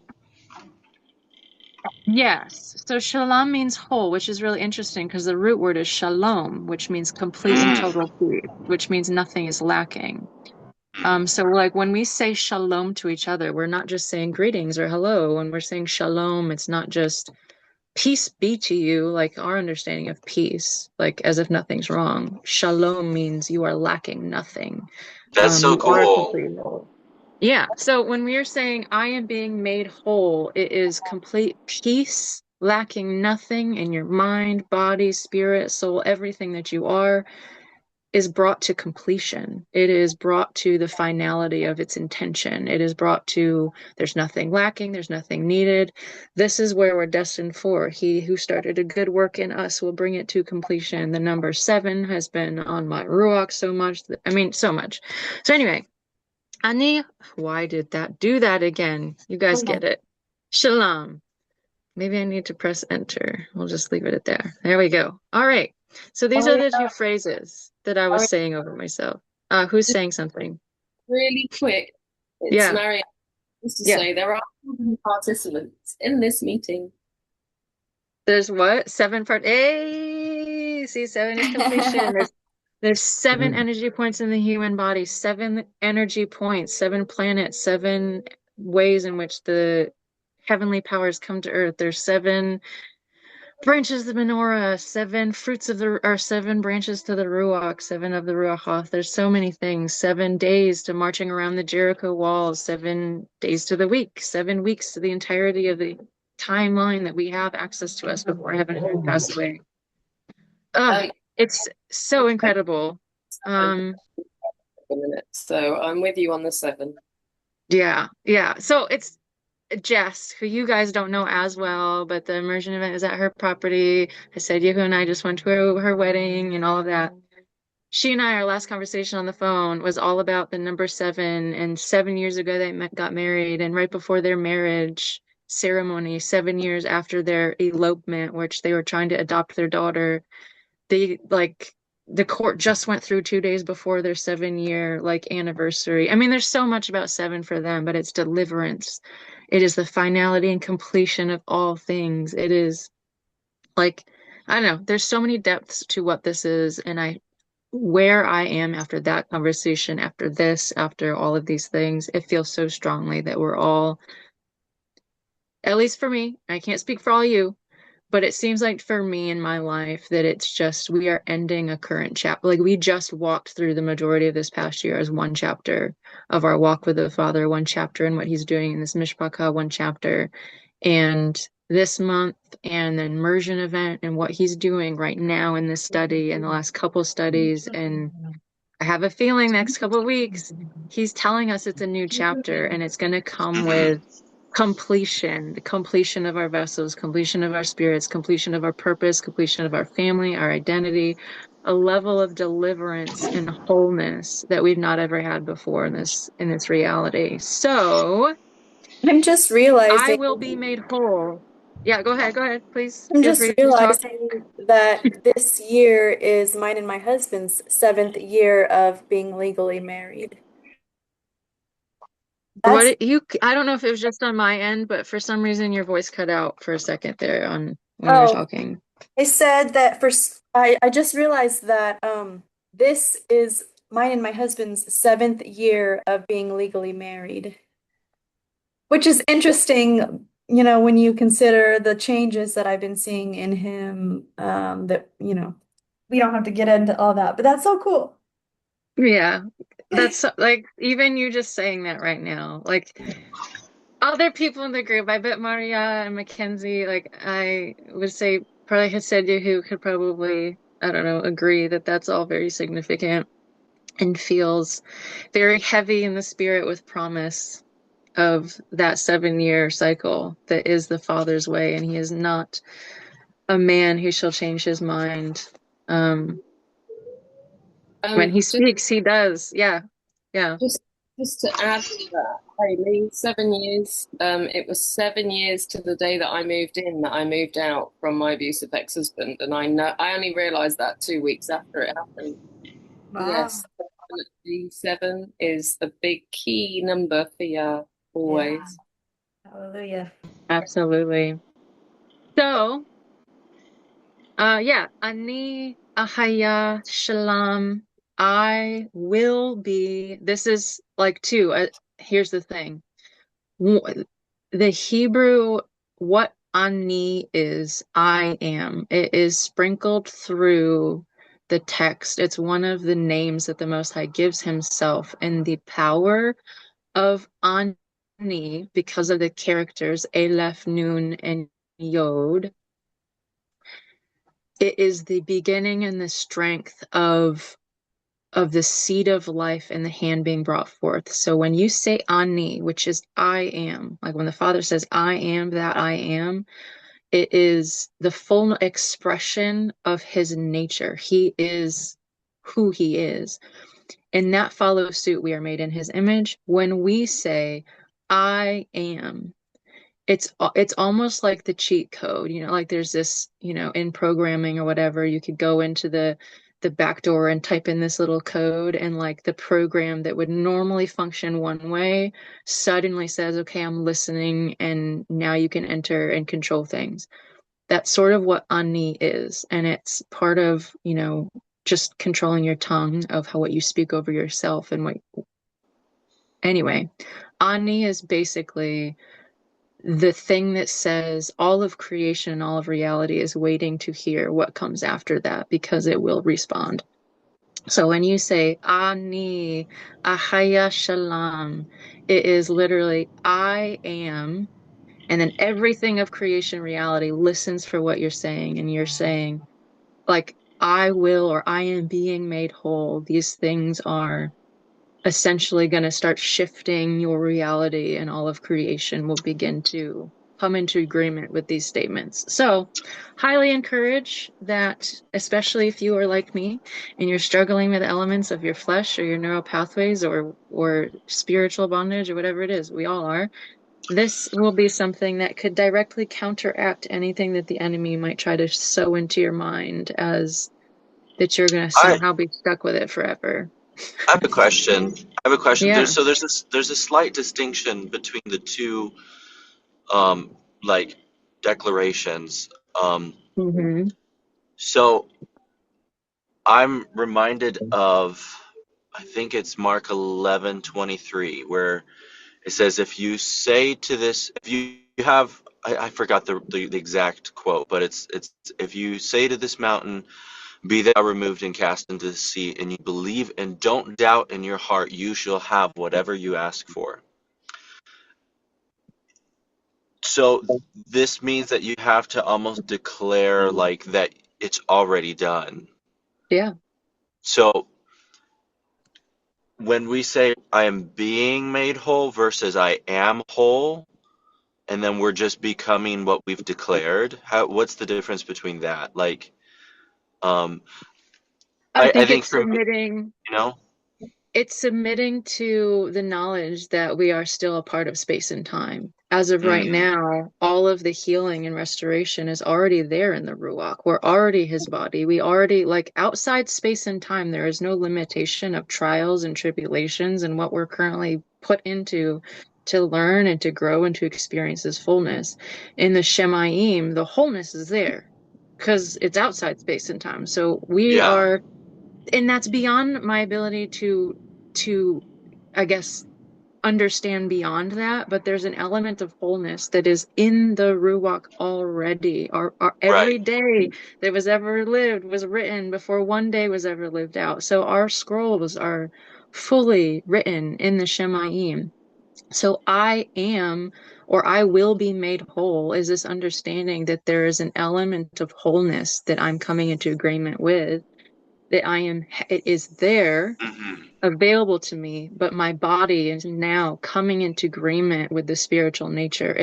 Yes. So shalom means whole, which is really interesting because the root word is shalom, which means complete and total peace, which means nothing is lacking. So like when we say shalom to each other, we're not just saying greetings or hello. When we're saying shalom, it's not just peace be to you, like our understanding of peace, like as if nothing's wrong. Shalom means you are lacking nothing. That's so You are cool. complete whole. Yeah. So when we are saying I am being made whole, it is complete peace, lacking nothing in your mind, body, spirit, soul, everything that you are is brought to completion. It is brought to the finality of its intention. It is brought to there's nothing lacking, there's nothing needed. This is where we're destined for. He who started a good work in us will bring it to completion. The number 7 has been on my ruach so much. So much. So anyway, Ani, why did that do that again? You guys get it. Shalom. Maybe I need to press enter. We'll just leave it at there. There we go. All right. So these are the 2 phrases that I was saying over myself. Who's saying something? Really quick. It's Yeah. Marianne. Just to Yeah. say there are 7 participants in this meeting. There's what? 7 part. Hey, see, 7 is completion. There's 7 energy points in the human body, 7 energy points, 7 planets, 7 ways in which the heavenly powers come to earth. There's 7 branches of the menorah, 7 fruits of the, or 7 branches to the ruach, 7 of the ruach. There's so many things. 7 days to marching around the Jericho walls, 7 days to the week, 7 weeks to the entirety of the timeline that we have access to us before heaven and earth pass away. It's so incredible. A minute. So I'm with you on the 7. Yeah. So it's Jess, who you guys don't know as well, but the immersion event is at her property. I said Yahuah and I just went to her wedding and all of that. She and I, our last conversation on the phone was all about the number 7. And 7 years ago, they got married. And right before their marriage ceremony, 7 years after their elopement, which they were trying to adopt their daughter, they the court just went through 2 days before their 7 year like anniversary. I mean, there's so much about seven for them, but it's deliverance. It is the finality and completion of all things. It is like, I don't know, there's so many depths to what this is, and where I am after that conversation, after this, after all of these things, it feels so strongly that we're all, at least for me, I can't speak for all you, but it seems like for me in my life that it's just we are ending a current chapter. Like we just walked through the majority of this past year as one chapter of our walk with the Father, one chapter in what he's doing in this Mishpachah, one chapter. And this month and the immersion event and what he's doing right now in this study and the last couple studies. And I have a feeling next couple of weeks, he's telling us it's a new chapter and it's going to come with completion, the completion of our vessels, completion of our spirits, completion of our purpose, completion of our family, our identity, a level of deliverance and wholeness that we've not ever had before in this reality. So I'm just I realizing, will be made whole. Yeah, go ahead, please. I'm Feel just free to talk. realizing that this year is mine and my husband's 7th year of being legally married. That's I don't know if it was just on my end, but for some reason your voice cut out for a second there on when you were oh, talking. I said that I just realized that this is mine and my husband's 7th year of being legally married, which is interesting, when you consider the changes that I've been seeing in him, that, we don't have to get into all that, but that's so cool. Yeah. That's like even you just saying that right now. Like other people in the group, I bet Maria and Mackenzie, like I would say probably had said you who could probably, I don't know, agree that that's all very significant and feels very heavy in the spirit with promise of that 7 year cycle that is the Father's way, and he is not a man who shall change his mind. When he Just speaks, he does. Yeah. Yeah. just just to add to that, Haley, 7 years. It was 7 years to the day that I moved in that I moved out from my abusive ex-husband, and I only realized that 2 weeks after it happened. Wow. Yes, definitely seven is the big key number for you Yeah. always. Hallelujah. Absolutely. So, yeah, Ani Ahayah Shlam. I will be. This is like two. Here's the thing. The Hebrew, what Ani is, I am. It is sprinkled through the text. It's one of the names that the Most High gives himself, and the power of Ani, because of the characters Aleph, Nun, and Yod, it is the beginning and the strength of the seed of life and the hand being brought forth. So when you say Ani, which is I am, like when the Father says I am that I am, it is the full expression of his nature. He is who he is. In that follows suit, we are made in his image. When we say I am, it's almost like the cheat code, like there's this, in programming or whatever, you could go into the back door and type in this little code, and like the program that would normally function one way suddenly says, okay, I'm listening, and now you can enter and control things. That's sort of what Ani is, and it's part of, just controlling your tongue of what you speak over yourself and what. Anyway, Ani is basically the thing that says all of creation and all of reality is waiting to hear what comes after that, because it will respond. So when you say Ani, Ahayah Shlam, it is literally I am, and then everything of creation reality listens for what you're saying, and you're saying, like, I will, or I am being made whole. These things are essentially going to start shifting your reality, and all of creation will begin to come into agreement with these statements. So, highly encourage that, especially if you are like me and you're struggling with elements of your flesh or your neural pathways or spiritual bondage or whatever it is, we all are. This will be something that could directly counteract anything that the enemy might try to sow into your mind as that you're going to I somehow be stuck with it forever. I have a question. I have a question. Yeah. There's a slight distinction between the two like declarations. Hmm. So I'm reminded of, I think it's Mark 11:23, where it says, if you say to this, if you have, I forgot the exact quote, but it's if you say to this mountain, be thou removed and cast into the sea, and you believe and don't doubt in your heart, you shall have whatever you ask for. So this means that you have to almost declare like that it's already done. Yeah. So when we say I am being made whole versus I am whole, and then we're just becoming what we've declared, what's the difference between that? Like, um, I I think think it's for me, submitting. you know, It's submitting to the knowledge that we are still a part of space and time. As of right mm, now, all of the healing and restoration is already there in the Ruach. We're already his body. We already, like outside space and time, there is no limitation of trials and tribulations and what we're currently put into to learn and to grow and to experience his fullness. In the Shemayim, the wholeness is there because it's outside space and time. So we yeah, are, and that's beyond my ability to I guess understand beyond that, but there's an element of wholeness that is in the Ruach already. Our every right, day that was ever lived was written before one day was ever lived out. So our scrolls are fully written in the Shemayim. So I am, or I will be made whole, is this understanding that there is an element of wholeness that I'm coming into agreement with, that it is there hmm, available to me, but my body is now coming into agreement with the spiritual nature.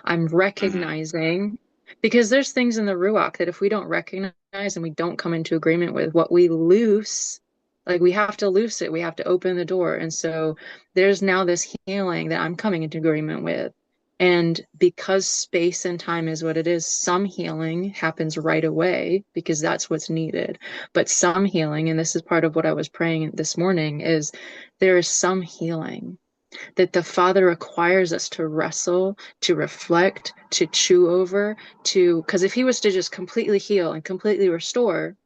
I'm hmm, recognizing, because there's things in the Ruach that if we don't recognize and we don't come into agreement with, what we loose, like we have to loose it, we have to open the door. And so there's now this healing that I'm coming into agreement with. And because space and time is what it is, some healing happens right away because that's what's needed. But some healing, and this is part of what I was praying this morning, is there is some healing that the Father requires us to wrestle, to reflect, to chew over, because if he was to just completely heal and completely restore,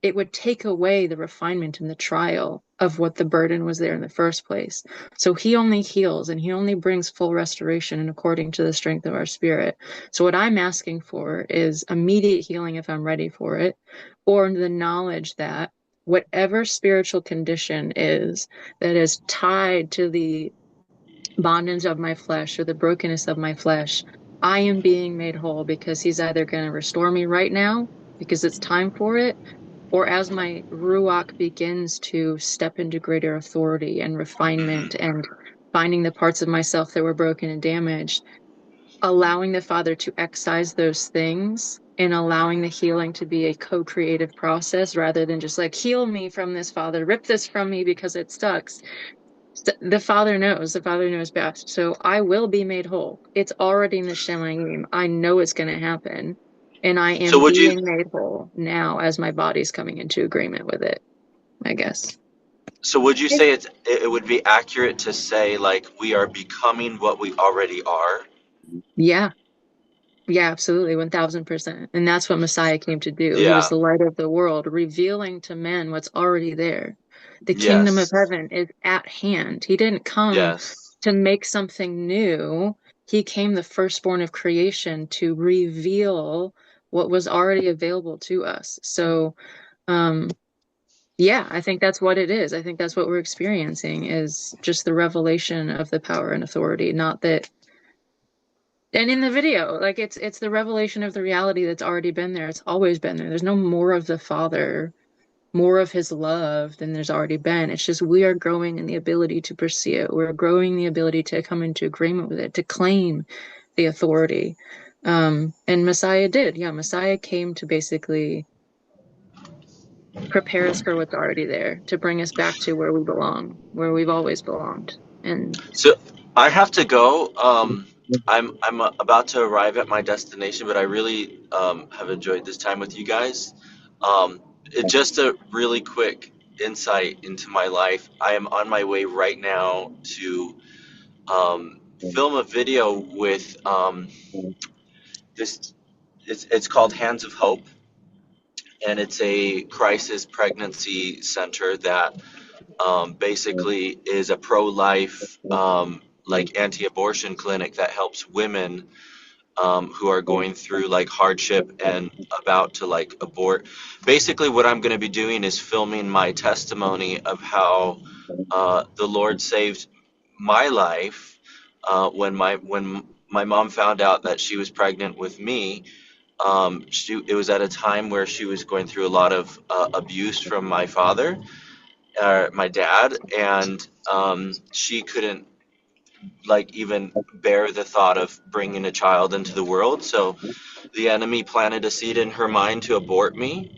it would take away the refinement and the trial of what the burden was there in the first place. So he only heals and he only brings full restoration and according to the strength of our spirit. So what I'm asking for is immediate healing if I'm ready for it, or the knowledge that whatever spiritual condition is that is tied to the bondage of my flesh or the brokenness of my flesh, I am being made whole because he's either going to restore me right now because it's time for it, or as my Ruach begins to step into greater authority and refinement hmm. and finding the parts of myself that were broken and damaged, allowing the Father to excise those things and allowing the healing to be a co-creative process rather than just like, heal me from this, Father, rip this from me because it sucks. The Father knows best. So I will be made whole. It's already in the Shemayim. I know it's going to happen. And I So am being made whole now as my body's coming into agreement with it, I guess. would you say it would be accurate to say like we are becoming what we already are? Yeah. Yeah, absolutely. 1000%. And that's what Messiah came to do. He was Yeah. the light of the world, revealing to men what's already there. The kingdom of Yes. heaven is at hand. He didn't come Yes. to make something new. He came the firstborn of creation to reveal what was already available to us. So, um, yeah, I think that's what it is. I think that's what we're experiencing is just the revelation of the power and authority, not that. And in the video, like it's the revelation of the reality that's already been there. It's always been there. There's no more of the Father, more of his love than there's already been. It's just we are growing in the ability to pursue it. We're growing the ability to come into agreement with it, to claim the authority. And Messiah did. Yeah, Messiah came to basically prepare us for what's already there, to bring us back to where we belong, where we've always belonged. And So I have to go. I'm about to arrive at my destination, but I really have enjoyed this time with you guys. Um, just a really quick insight into my life. I am on my way right now to film a video with this. It's called Hands of Hope, and it's a crisis pregnancy center that basically is a pro-life, like anti-abortion clinic that helps women who are going through like hardship and about to like abort. Basically, what I'm going to be doing is filming my testimony of how the Lord saved my life when my mom found out that she was pregnant with me. It was at a time where she was going through a lot of abuse from my father, my dad, and she couldn't like even bear the thought of bringing a child into the world. So the enemy planted a seed in her mind to abort me,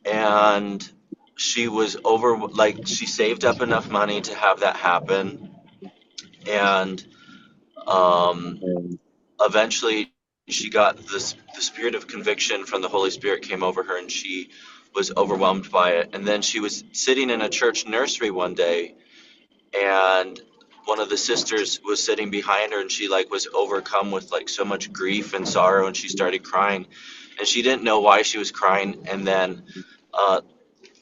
and she was over like she saved up enough money to have that happen, and um, eventually she got this the spirit of conviction from the Holy Spirit came over her, and she was overwhelmed by it. And then she was sitting in a church nursery one day, and one of the sisters was sitting behind her, and she like was overcome with like so much grief and sorrow, and she started crying, and she didn't know why she was crying. And then uh,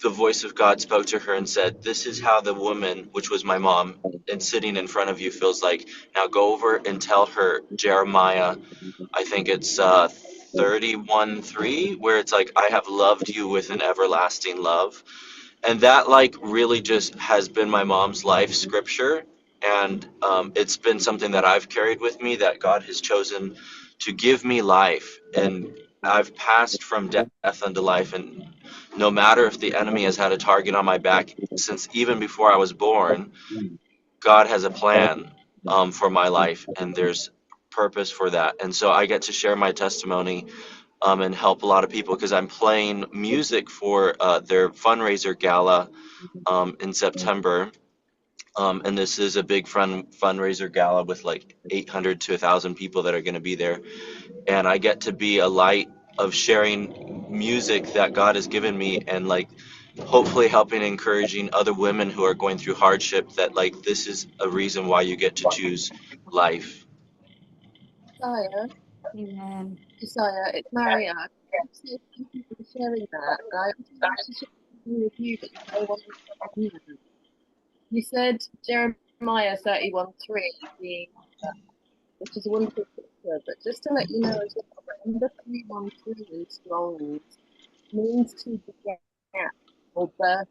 the voice of God spoke to her and said, "This is how the woman, which was my mom and sitting in front of you, feels like. Now go over and tell her Jeremiah, I think it's 31:3, where it's like, I have loved you with an everlasting love." And that like really just has been my mom's life scripture, and it's been something that I've carried with me, that God has chosen to give me life, and I've passed from death unto life. And no matter if the enemy has had a target on my back since even before I was born, God has a plan for my life, and there's purpose for that. And so I get to share my testimony and help a lot of people, because I'm playing music for their fundraiser gala in September. And this is a big fundraiser gala with like 800 to 1,000 people that are going to be there. And I get to be a light of sharing music that God has given me, and like hopefully helping encouraging other women who are going through hardship, that like this is a reason why you get to choose life. Josiah, Amen. Josiah, it's Maria. Thank you for sharing that. I also want to share something with you that you may want to know. You said Jeremiah 31:3 being, which is a wonderful picture, but just to let you know as well, remember 313 in Strong's means to beget or birth.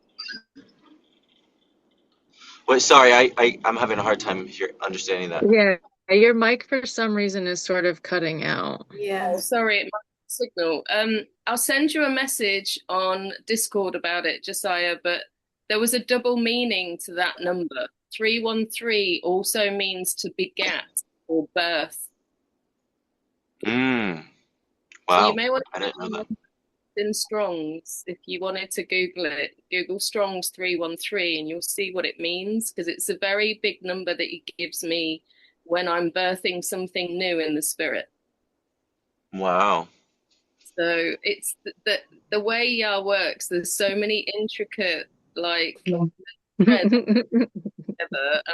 Wait, sorry, I'm having a hard time here understanding that. Yeah, your mic for some reason is sort of cutting out. Yeah. Oh, sorry, it might be signal. I'll send you a message on Discord about it, Josiah, but there was a double meaning to that number. 313 also means to begat or birth. Mm, So you wow, may want I didn't know to that. in Strong's, if you wanted to Google it, Google Strong's 313 and you'll see what it means, because it's a very big number that he gives me when I'm birthing something new in the spirit. Wow. So it's the way Yah works, there's so many intricate like threads together. And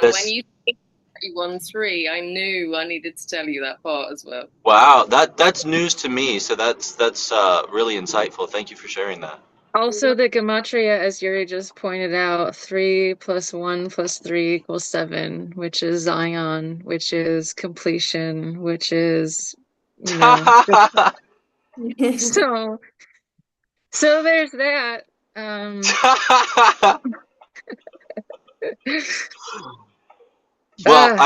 when This you think 313, I knew I needed to tell you that part as well. Wow, that's news to me. So that's really insightful. Thank you for sharing that. Also, the gematria, as Yuri just pointed out, 3 plus 1 plus 3 equals 7, which is Zion, which is completion, which is, you know, so there's that. Well, Uh,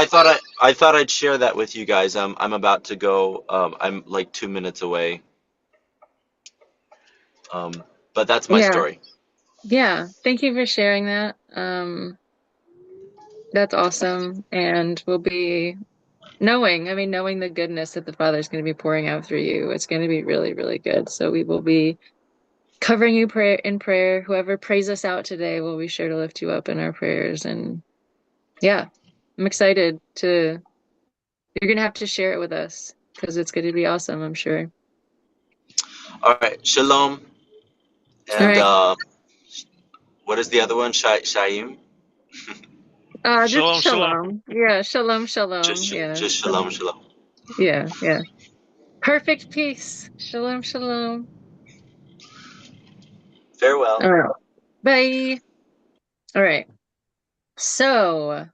I thought I'd share that with you guys. I'm about to go. I'm like 2 minutes away. But that's my yeah, story. yeah. Thank you for sharing that. That's awesome. And we'll be knowing the goodness that the Father's going to be pouring out through you. It's going to be really, really good. So we will be covering you in prayer. Whoever prays us out today, we'll be sure to lift you up in our prayers. And yeah, I'm excited to, you're going to have to share it with us because it's going to be awesome, I'm sure. All right. Shalom. All And right. what is the other one? Shaim? Just Shalom, shalom. shalom. Yeah, shalom, shalom. Yeah, Just shalom, shalom. shalom. Yeah, yeah. Perfect peace. Shalom, shalom. Farewell. All right. Bye. All right. So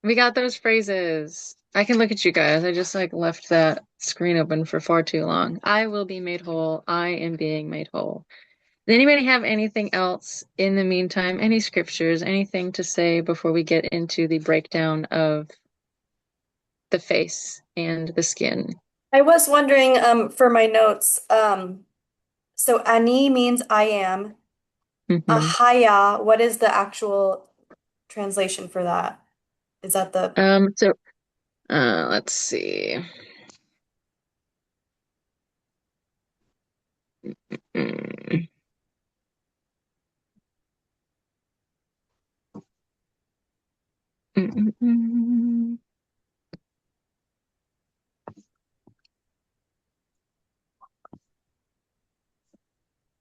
we got those phrases. I can look at you guys. I just like left that screen open for far too long. I will be made whole. I am being made whole. Does anybody have anything else in the meantime? Any scriptures, anything to say before we get into the breakdown of the face and the skin? I was wondering, for my notes, so ani means I am. Mm-hmm. Ahayah, what is the actual translation for that? Is that the So let's see. Mm. Mm-mm-mm.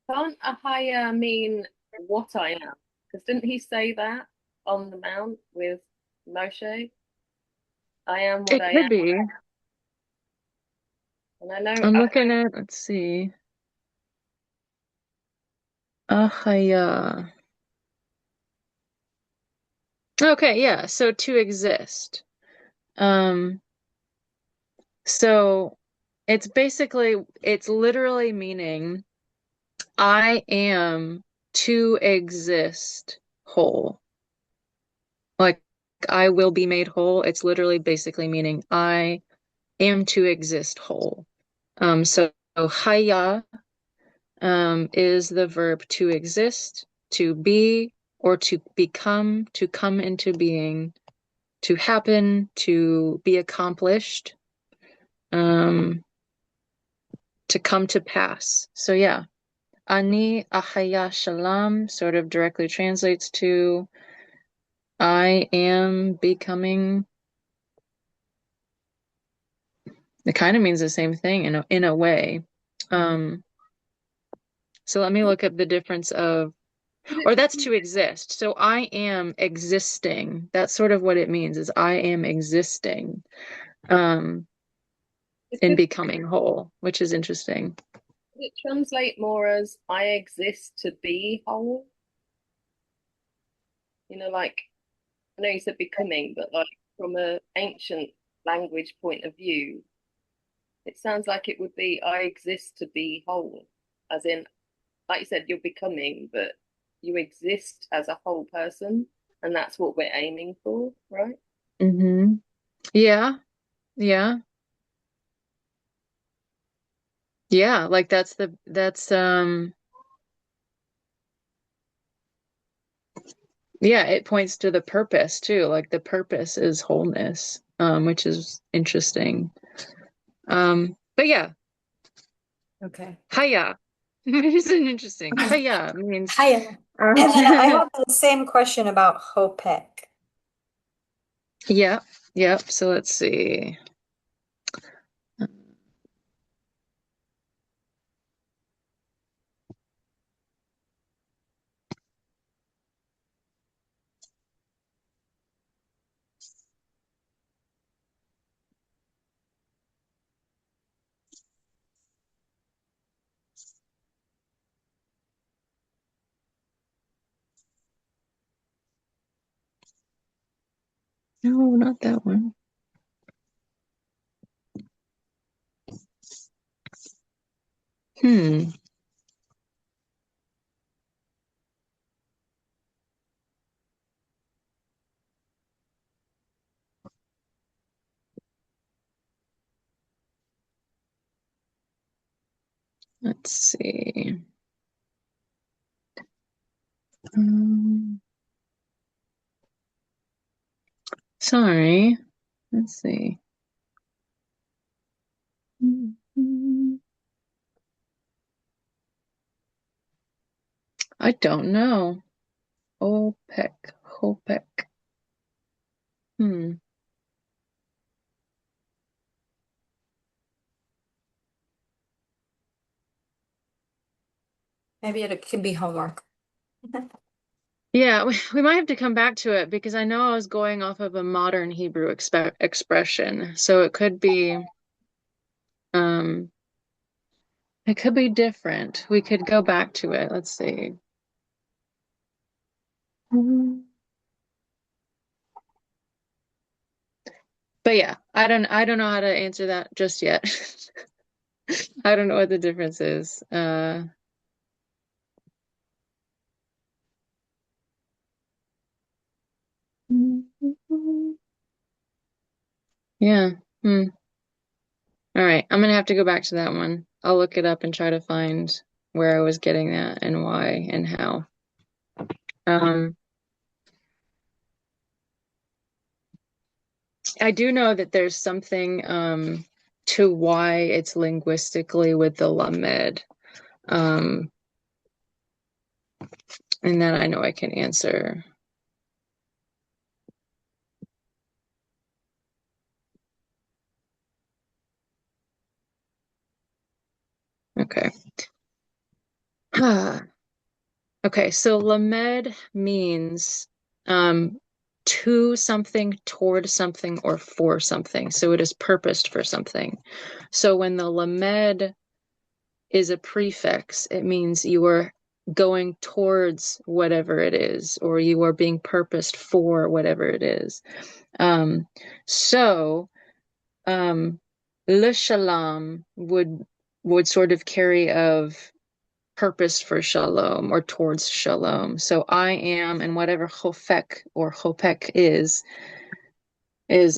Can't Ahayah mean what I am? Because didn't he say that on the mount with Moshe? I am what It I could am. be. And I know I'm looking at, let's see. Ahayah. Okay, yeah. So to exist. Um, so it's literally meaning I am to exist whole. Like I will be made whole. It's literally basically meaning I am to exist whole. So haya is the verb to exist, to be, or to become, to come into being, to happen, to be accomplished, um, to come to pass. So yeah, ani Ahayah Shlam sort of directly translates to I am becoming. It kind of means the same thing in a way. Um, so let me look up the difference of, or that's to exist. So I am existing. That's sort of what it means is I am existing, um, in it becoming whole, which is interesting. could it translate more as I exist to be whole? You know, like I know you said becoming, but like from a ancient language point of view, it sounds like it would be I exist to be whole, as in, like you said, you're becoming, but you exist as a whole person, and that's what we're aiming for, right? Mm-hmm. Yeah, yeah, yeah. Like that's yeah, it points to the purpose too. Like the purpose is wholeness, which is interesting. But yeah, okay. haya. It is an interesting. Haya means Ahayah. And then I um, have the same question about Hopech. yeah, yeah. So let's see. No, not that one. Hmm. Let's see. Um, sorry. Let's see. I don't know. Hopech. Hopech. Hmm. Maybe it could be homework. Yeah, we might have to come back to it because I know I was going off of a modern Hebrew expression. So um it could be different. We could go back to it. Let's see. But yeah, I don't know how to answer that just yet. I don't know what the difference is. Yeah. Hmm. All right. I'm gonna have to go back to that one. I'll look it up and try to find where I was getting that and why and how. I do know that there's something to why it's linguistically with the lamed. And that I know I can answer. Okay. Okay, so lamed means to something, toward something, or for something. So it is purposed for something. So when the lamed is a prefix, it means you are going towards whatever it is, or you are being purposed for whatever it is. So L'Shlam would sort of carry of purpose for shalom or towards shalom. So I am, and whatever Hopech or Hopech is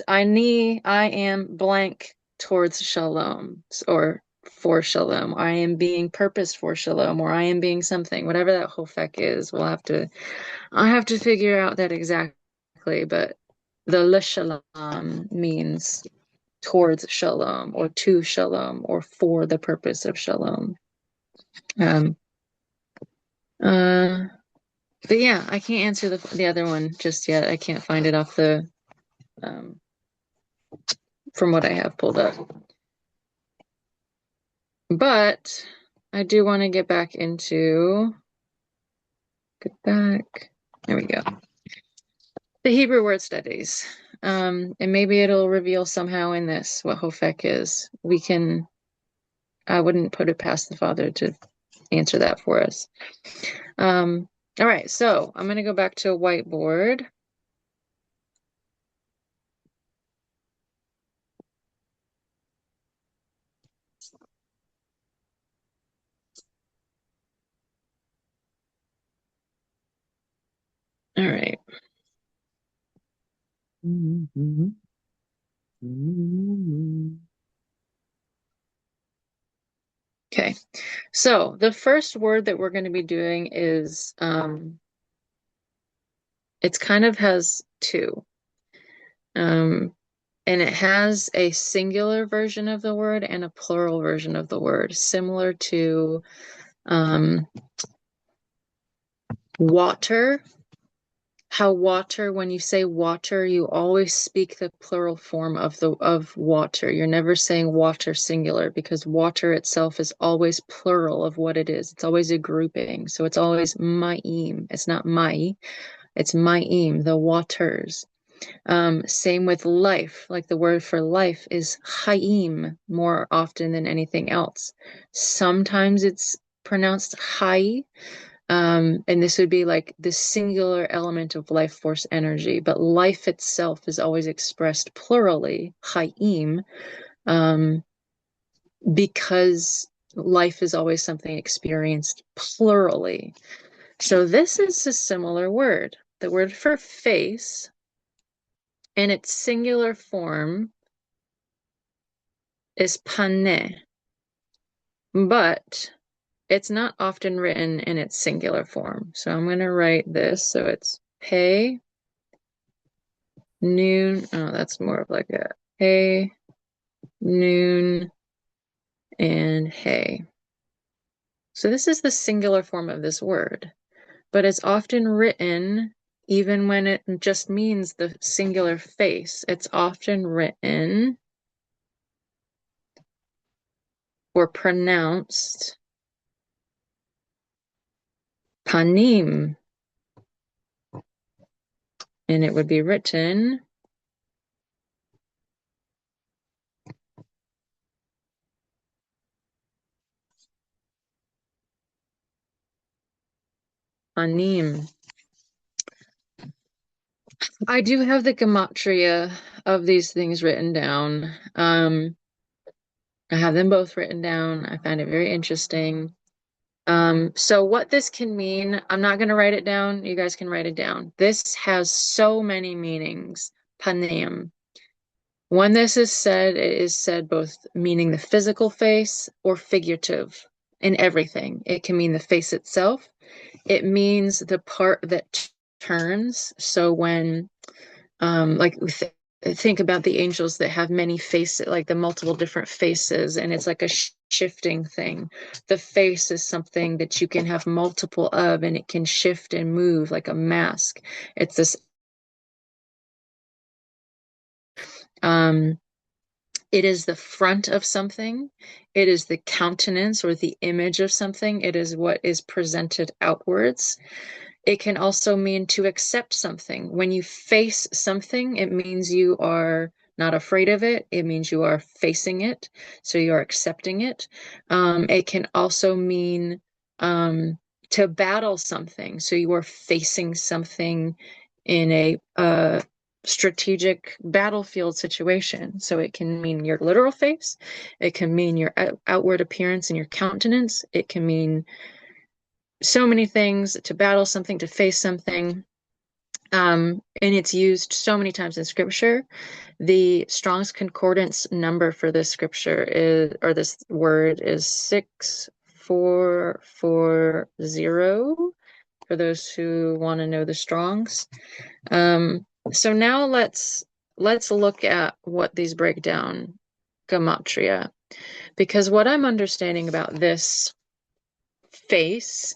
I am blank towards shalom or for shalom. I am being purposed for shalom, or I am being something, whatever that Hopech is. I'll have to figure out that exactly, but the L'Shalom means towards shalom or to shalom or for the purpose of shalom. Um, but yeah, I can't answer the other one just yet. I can't find it off the from what I have pulled up. But I do want to get back into there we go. The Hebrew word studies. And maybe it'll reveal somehow in this what Hopech is. I wouldn't put it past the Father to answer that for us. All right, so I'm going to go back to a whiteboard. All right. Okay, so the first word that we're going to be doing is it's kind of has two. And it has a singular version of the word and a plural version of the word, similar to water. How water, when you say water, you always speak the plural form of water. You're never saying water singular, because water itself is always plural of what it is. It's always a grouping. So it's always ma'im. It's not mai, it's ma'im, the waters. Same with life, like the word for life is hayim more often than anything else. Sometimes it's pronounced hay, and this would be like the singular element of life force energy, but life itself is always expressed plurally, hayim, because life is always something experienced plurally. So this is a similar word. The word for face in its singular form is paneh, but it's not often written in its singular form. So I'm going to write this so it's pay, noon. Oh, that's more of like a pay, noon, and hey. So this is the singular form of this word, but it's often written, even when it just means the singular face, it's often written or pronounced Peniym. And it would be written Peniym. I do have the gematria of these things written down. I have them both written down. I find it very interesting. So what this can mean, I'm not going to write it down. You guys can write it down. This has so many meanings. Peniym. When this is said, it is said both meaning the physical face or figurative in everything. It can mean the face itself. It means the part that turns. So when, like, think about the angels that have many faces, like the multiple different faces, and it's like a shifting thing. The face is something that you can have multiple of, and it can shift and move like a mask. It's this, it is the front of something. It is the countenance or the image of something. It is what is presented outwards. It can also mean to accept something. When you face something, it means you are not afraid of it. It means you are facing it. So you are accepting it. It can also mean to battle something. So you are facing something in a strategic battlefield situation. So it can mean your literal face. It can mean your outward appearance and your countenance. It can mean so many things, to battle something, to face something. And it's used so many times in scripture. The Strong's Concordance number for this scripture is, or this word is 6440, for those who want to know the Strong's. So now let's look at what these break down gematria, because what I'm understanding about this face,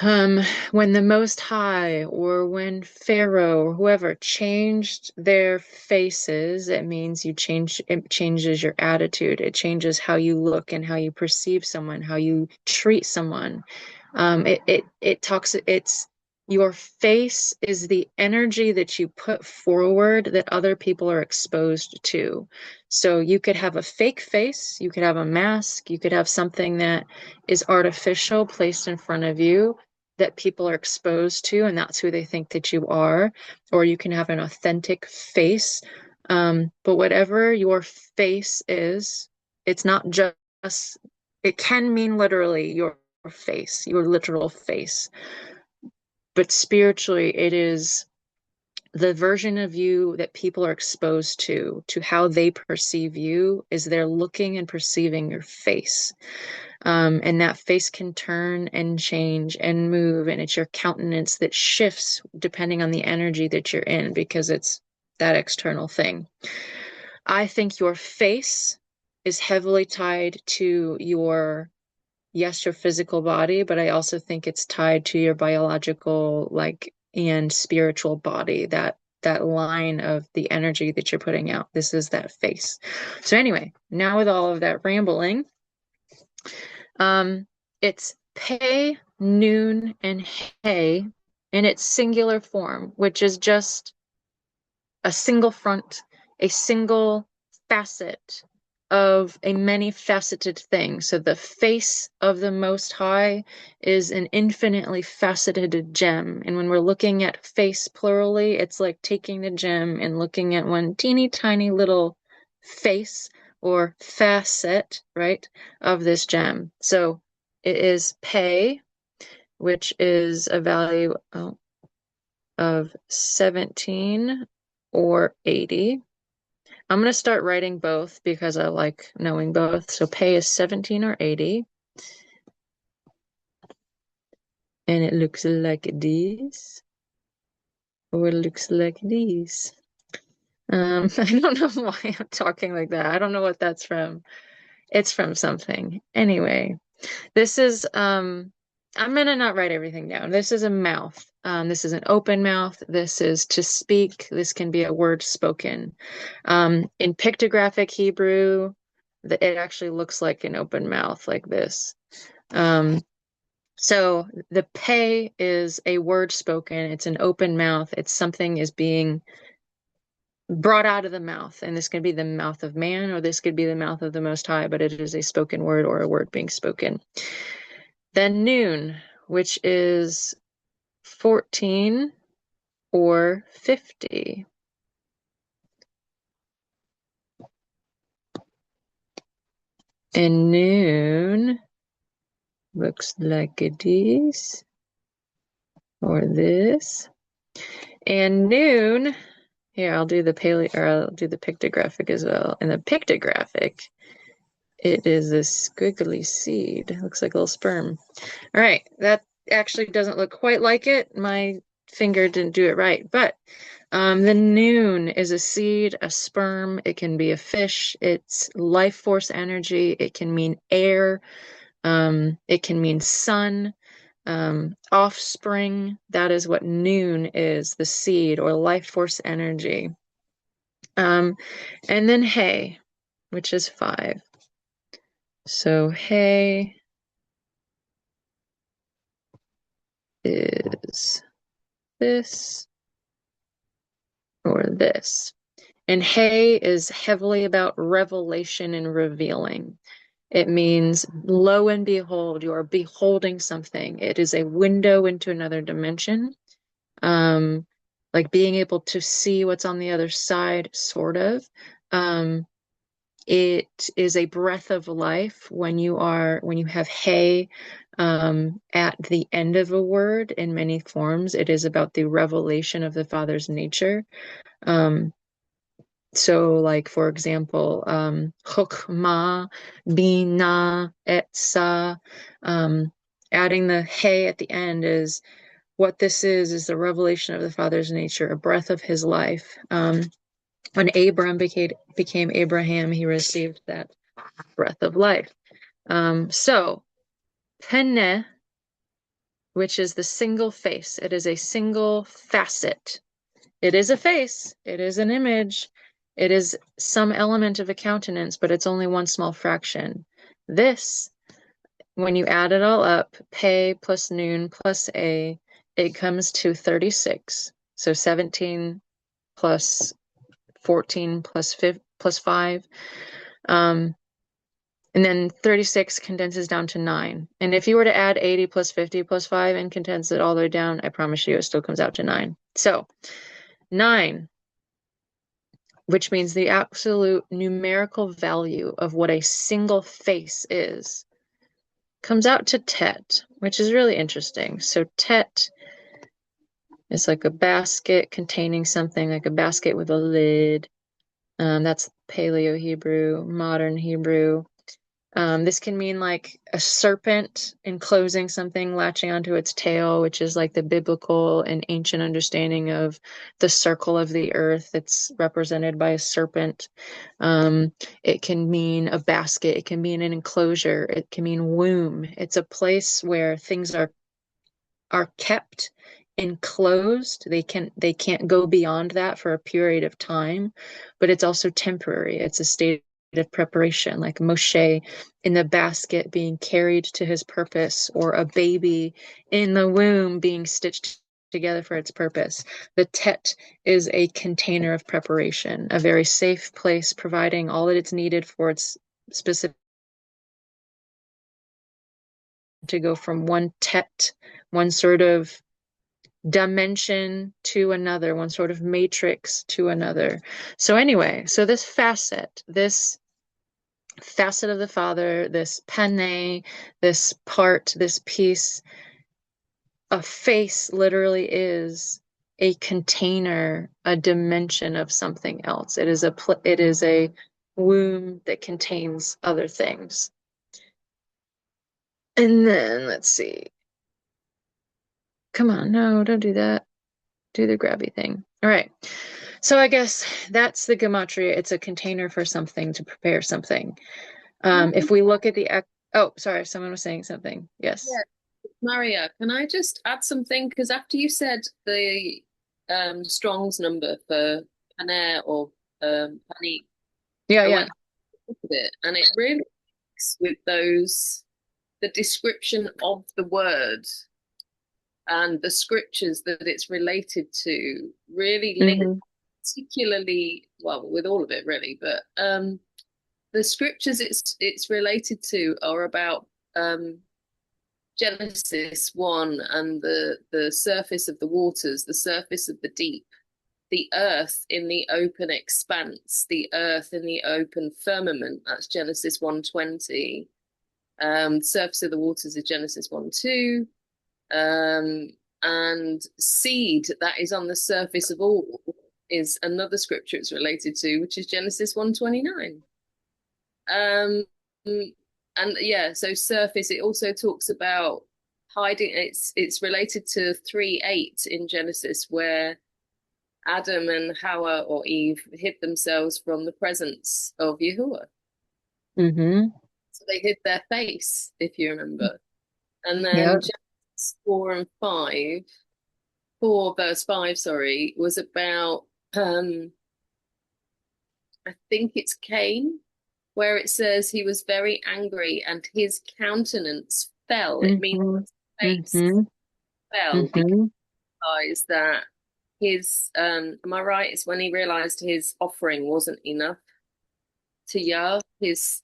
when the Most High or when Pharaoh or whoever changed their faces, it means it changes your attitude. It changes how you look and how you perceive someone, how you treat someone. It's your face is the energy that you put forward that other people are exposed to. So you could have a fake face, you could have a mask, you could have something that is artificial placed in front of you that people are exposed to, and that's who they think that you are. Or you can have an authentic face. But whatever your face is, it's not just, it can mean literally your face, your literal face. But spiritually, it is the version of you that people are exposed to how they perceive you, is they're looking and perceiving your face. And that face can turn and change and move, and it's your countenance that shifts depending on the energy that you're in, because it's that external thing. I think your face is heavily tied to your physical body, but I also think it's tied to your biological, and spiritual body, that line of the energy that you're putting out. This is that face. So anyway, now with all of that rambling, it's pay, noon, and hay in its singular form, which is just a single front, a single facet of a many-faceted thing. So the face of the Most High is an infinitely faceted gem. And when we're looking at face plurally, it's like taking the gem and looking at one teeny tiny little face or facet, right, of this gem. So it is pay, which is a value of 17 or 80. I'm going to start writing both because I like knowing both. So pay is 17 or 80. And it looks like this. Or it looks like this. I don't know why I'm talking like that. I don't know what that's from. It's from something. Anyway, this is, I'm going to not write everything down. This is a mouth. This is an open mouth. This is to speak. This can be a word spoken. In pictographic Hebrew, it actually looks like an open mouth like this. So the pay is a word spoken. It's an open mouth. It's something is being brought out of the mouth. And this could be the mouth of man, or this could be the mouth of the Most High, but it is a spoken word or a word being spoken. Then noon, which is 14 or 50. And noon looks like this or this. And noon, here, I'll do the I'll do the pictographic as well. And the pictographic, it is a squiggly seed. It looks like a little sperm. All right, that actually doesn't look quite like it. My finger didn't do it right, but the noon is a seed, a sperm. It can be a fish. It's life force energy. It can mean air. It can mean sun, offspring. That is what noon is, the seed or life force energy. And then hay, which is 5. So hay is this or this. And hay is heavily about revelation and revealing. It means, lo and behold, you are beholding something. It is a window into another dimension. Like being able to see what's on the other side, sort of. It is a breath of life when you have hay at the end of a word in many forms. It is about the revelation of the Father's nature. So, like, for example, chokmah, bina, etza, adding the hey at the end is what this is the revelation of the Father's nature, a breath of his life. When Abram became Abraham, he received that breath of life. So, Paneh, which is the single face, it is a single facet. It is a face, it is an image, it is some element of a countenance, but it's only one small fraction. This, when you add it all up, pay plus noon plus a, it comes to 36. So 17 plus 14 plus 5. And then 36 condenses down to 9. And if you were to add 80 plus 50 plus 5 and condense it all the way down, I promise you it still comes out to 9. So 9, which means the absolute numerical value of what a single face is, comes out to tet, which is really interesting. So tet is like a basket containing something, like a basket with a lid. That's Paleo Hebrew, modern Hebrew. This can mean like a serpent enclosing something, latching onto its tail, which is like the biblical and ancient understanding of the circle of the earth. It's represented by a serpent. It can mean a basket. It can mean an enclosure. It can mean womb. It's a place where things are kept enclosed. They can't go beyond that for a period of time, but it's also temporary. It's a state of preparation, like Moshe in the basket being carried to his purpose, or a baby in the womb being stitched together for its purpose. The tet is a container of preparation, a very safe place, providing all that it's needed for its specific to go from one tet, one sort of dimension to another, one sort of matrix to another. So anyway, so this facet of the Father, this Paneh, this part, this piece, a face literally is a container, a dimension of something else. It is a womb that contains other things. And then let's see. Come on, no, don't do that. Do the grabby thing. All right. So I guess that's the gematria. It's a container for something, to prepare something. If we look at oh, sorry, someone was saying something. Yes. Yeah, Maria, can I just add something? Because after you said the Strong's number for Paneh or Peniym, Yeah, I yeah. went to look at it, and it really works with those the description of the word and the scriptures that it's related to really link, particularly, well, with all of it really, but the scriptures it's related to are about Genesis 1 and the surface of the waters, the surface of the deep, the earth in the open expanse, the earth in the open firmament. That's Genesis 1:20. Surface of the waters is Genesis 1:2. And seed that is on the surface of all is another scripture it's related to, which is Genesis 1:29. And yeah, so surface, it also talks about hiding. It's related to 3:8 in Genesis, where Adam and Hawa or Eve hid themselves from the presence of Yahuah. So they hid their face, if you remember. And then Genesis 4 verse 5, sorry, was about I think it's Cain, where it says he was very angry and his countenance fell. It means his face fell because that his am I right? It's when he realized his offering wasn't enough to Yah, his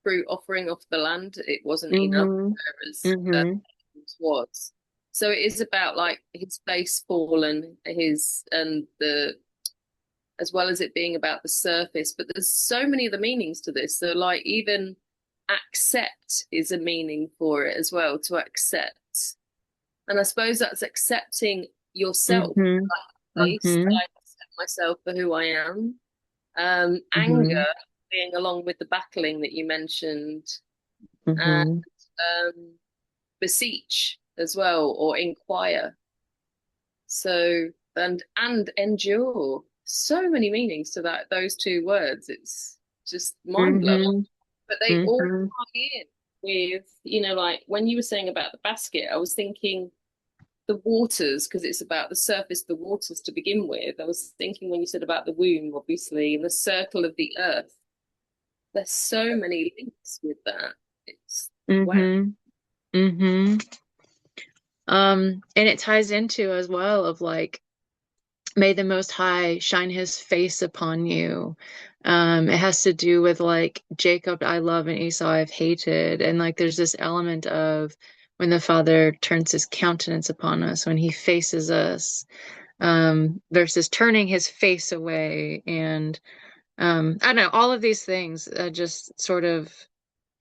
fruit offering off the land, it wasn't enough, whereas was. So it is about like his face fallen, his and the as well as it being about the surface. But there's so many other meanings to this. So like even accept is a meaning for it as well, to accept. And I suppose that's accepting yourself. Like, I accept myself for who I am. Anger being along with the battling that you mentioned. And beseech as well, or inquire. So and endure. So many meanings to those two words. It's just mind blowing. But they all tie in with, like when you were saying about the basket, I was thinking the waters, because it's about the surface of the waters to begin with. I was thinking when you said about the womb, obviously, and the circle of the earth. There's so many links with that. It's wow. And it ties into as well of like, may the Most High shine his face upon you. It has to do with like Jacob I love and Esau I've hated. And like there's this element of when the Father turns his countenance upon us, when he faces us, versus turning his face away. And I don't know, all of these things just sort of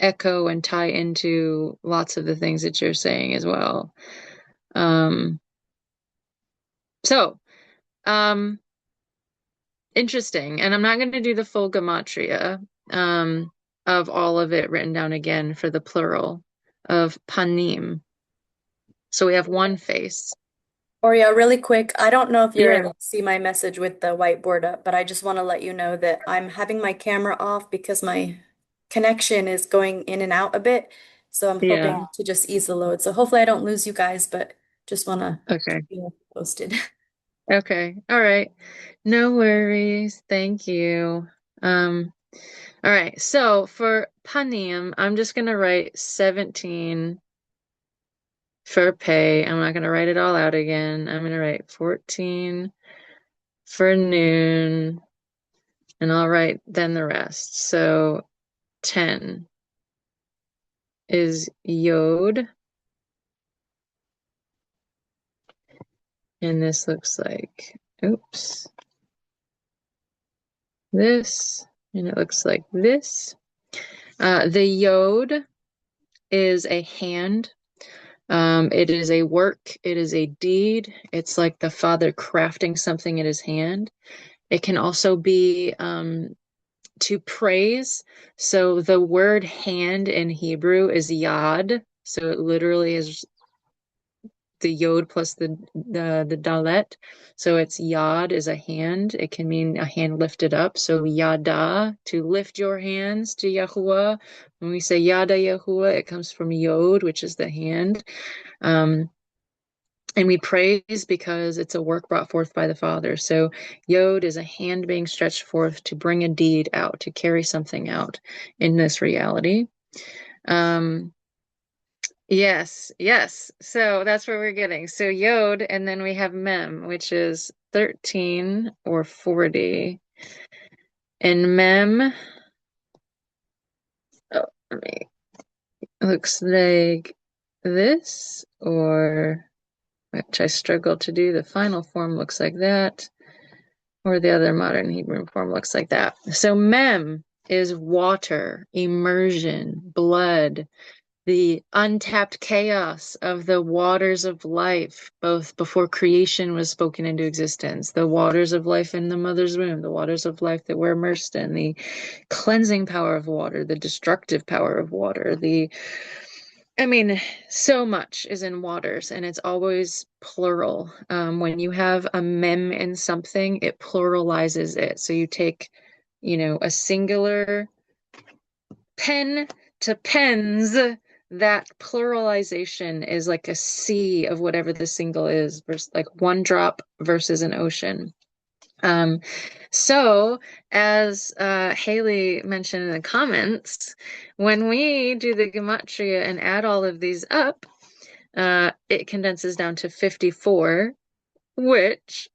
echo and tie into lots of the things that you're saying as well. Interesting. And I'm not going to do the full gematria of all of it written down again for the plural of Peniym. So we have one face. Or yeah, really quick, I don't know if you're able to see my message with the whiteboard up, but I just want to let you know that I'm having my camera off because my connection is going in and out a bit. So I'm hoping to just ease the load. So hopefully I don't lose you guys, but just want to keep you posted. Okay. All right. No worries. Thank you. All right. So for Peniym, I'm just going to write 17 for pay. I'm not going to write it all out again. I'm going to write 14 for noon, and I'll write then the rest. So 10 is Yod. And this looks like, oops, this, and it looks like this. The Yod is a hand. It is a work. It is a deed. It's like the Father crafting something in his hand. It can also be to praise. So the word hand in Hebrew is yad. So it literally is the yod plus the dalet. So it's yad is a hand. It can mean a hand lifted up. So yada, to lift your hands to Yahuah. When we say yada Yahuah, it comes from yod, which is the hand. And we praise because it's a work brought forth by the Father. So yod is a hand being stretched forth to bring a deed out, to carry something out in this reality. Yes, yes. So that's where we're getting. So Yod, and then we have Mem, which is 13 or 40. And Mem, oh, let me, looks like this, or which I struggle to do. The final form looks like that, or the other modern Hebrew form looks like that. So Mem is water, immersion, blood, the untapped chaos of the waters of life, both before creation was spoken into existence, the waters of life in the mother's womb, the waters of life that we're immersed in, the cleansing power of water, the destructive power of water, I mean, so much is in waters, and it's always plural. When you have a mem in something, it pluralizes it. So you take, a singular pen to pens, that pluralization is like a sea of whatever the single is, versus like one drop versus an ocean. So as Haley mentioned in the comments, when we do the gematria and add all of these up, it condenses down to 54, which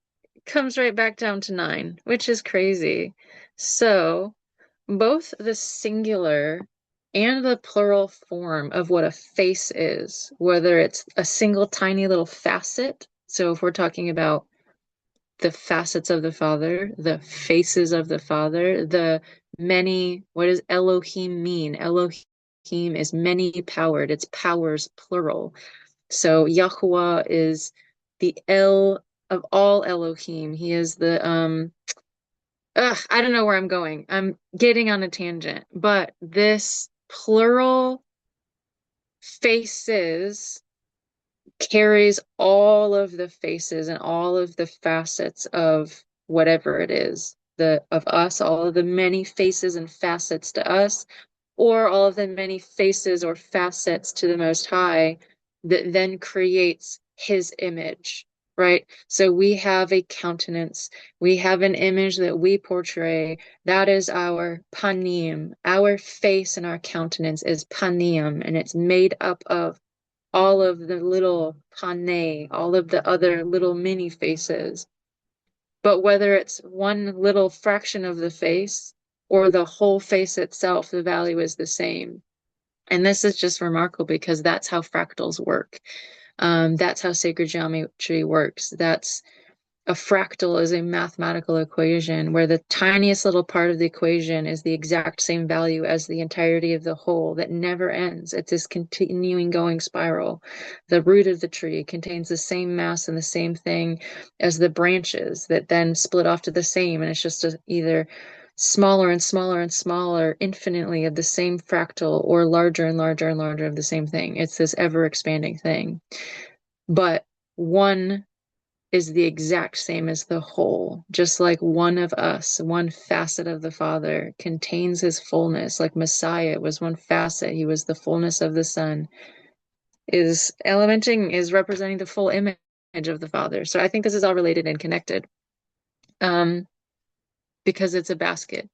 comes right back down to 9, which is crazy. So both the singular and the plural form of what a face is, whether it's a single tiny little facet. So if we're talking about the facets of the Father, the faces of the Father, the many, what does Elohim mean? Elohim is many powered, it's powers plural. So Yahuah is the El of all Elohim. He is the I don't know where I'm going. I'm getting on a tangent, but this plural faces carries all of the faces and all of the facets of whatever it is, the of us, all of the many faces and facets to us, or all of the many faces or facets to the Most High that then creates his image, right? So we have a countenance, we have an image that we portray. That is our Peniym. Our face and our countenance is Peniym, and it's made up of all of the little Paneh, all of the other little mini faces. But whether it's one little fraction of the face or the whole face itself, the value is the same. And this is just remarkable because that's how fractals work. That's how sacred geometry works. A fractal is a mathematical equation where the tiniest little part of the equation is the exact same value as the entirety of the whole that never ends. It's this continuing going spiral. The root of the tree contains the same mass and the same thing as the branches that then split off to the same, and it's just either smaller and smaller and smaller infinitely of the same fractal, or larger and larger and larger of the same thing. It's this ever expanding thing. But one is the exact same as the whole, just like one of us, one facet of the Father contains his fullness, like Messiah was one facet, he was the fullness of the Son, is representing the full image of the Father. So I think this is all related and connected. Because it's a basket,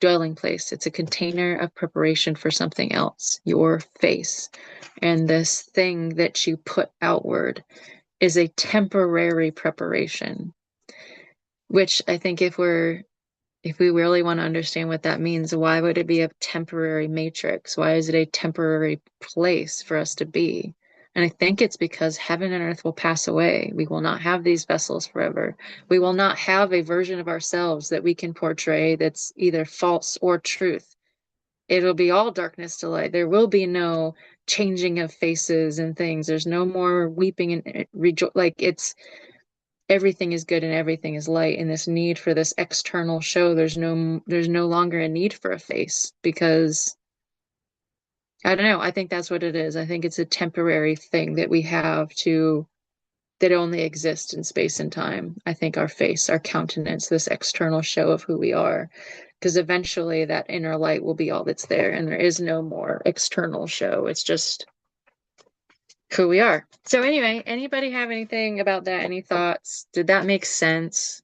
dwelling place. It's a container of preparation for something else, your face. And this thing that you put outward is a temporary preparation, which I think if we really want to understand what that means, why would it be a temporary matrix? Why is it a temporary place for us to be? And I think it's because heaven and earth will pass away. We will not have these vessels forever. We will not have a version of ourselves that we can portray that's either false or truth. It'll be all darkness to light. There will be no changing of faces and things. There's no more weeping and everything is good and everything is light. And this need for this external show, there's no longer a need for a face, because I don't know, I think that's what it is. I think it's a temporary thing that we have that only exists in space and time. I think our face, our countenance, this external show of who we are, because eventually that inner light will be all that's there, and there is no more external show. It's just who we are. So anyway, anybody have anything about that? Any thoughts? Did that make sense?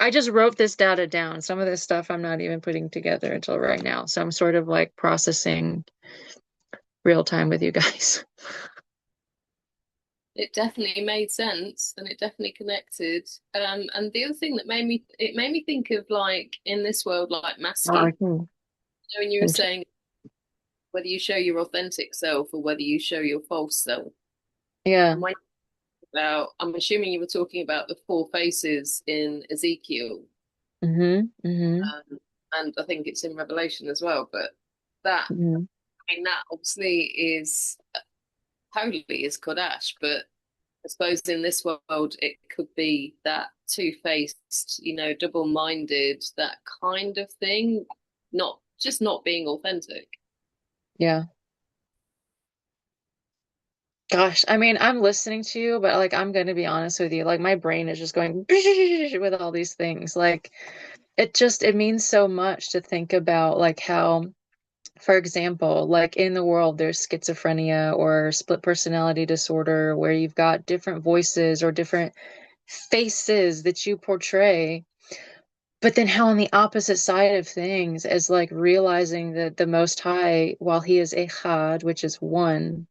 I just wrote this data down. Some of this stuff I'm not even putting together until right now. So I'm sort of like processing real time with you guys. It definitely made sense and it definitely connected. And the other thing that made me think of, like, in this world, like Oh, I masking. can, When you were saying whether you show your authentic self or whether you show your false self. yeah. And when I'm assuming you were talking about the four faces in Ezekiel, Mm-hmm. Mm-hmm. and I think it's in Revelation as well. But that, Mm-hmm. I mean, that obviously is holy, is Kodash, but I suppose in this world it could be that two-faced, double-minded, that kind of thing, not being authentic. Yeah. Gosh, I mean, I'm listening to you, but like I'm gonna be honest with you, like my brain is just going with all these things. Like it means so much to think about like how, for example, like in the world there's schizophrenia or split personality disorder where you've got different voices or different faces that you portray. But then how on the opposite side of things is like realizing that the Most High, while he is Echad, which is one,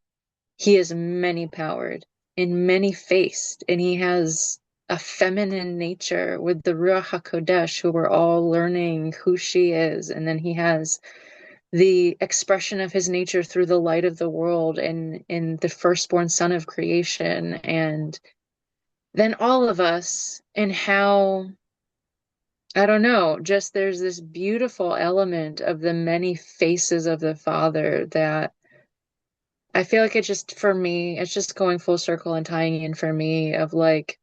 he is many powered and many faced, and he has a feminine nature with the Ruach HaKodesh, who we're all learning who she is. And then he has the expression of his nature through the light of the world and in the firstborn son of creation. And then all of us, and how, I don't know, just there's this beautiful element of the many faces of the Father that I feel like it just, for me, it's just going full circle and tying in for me of like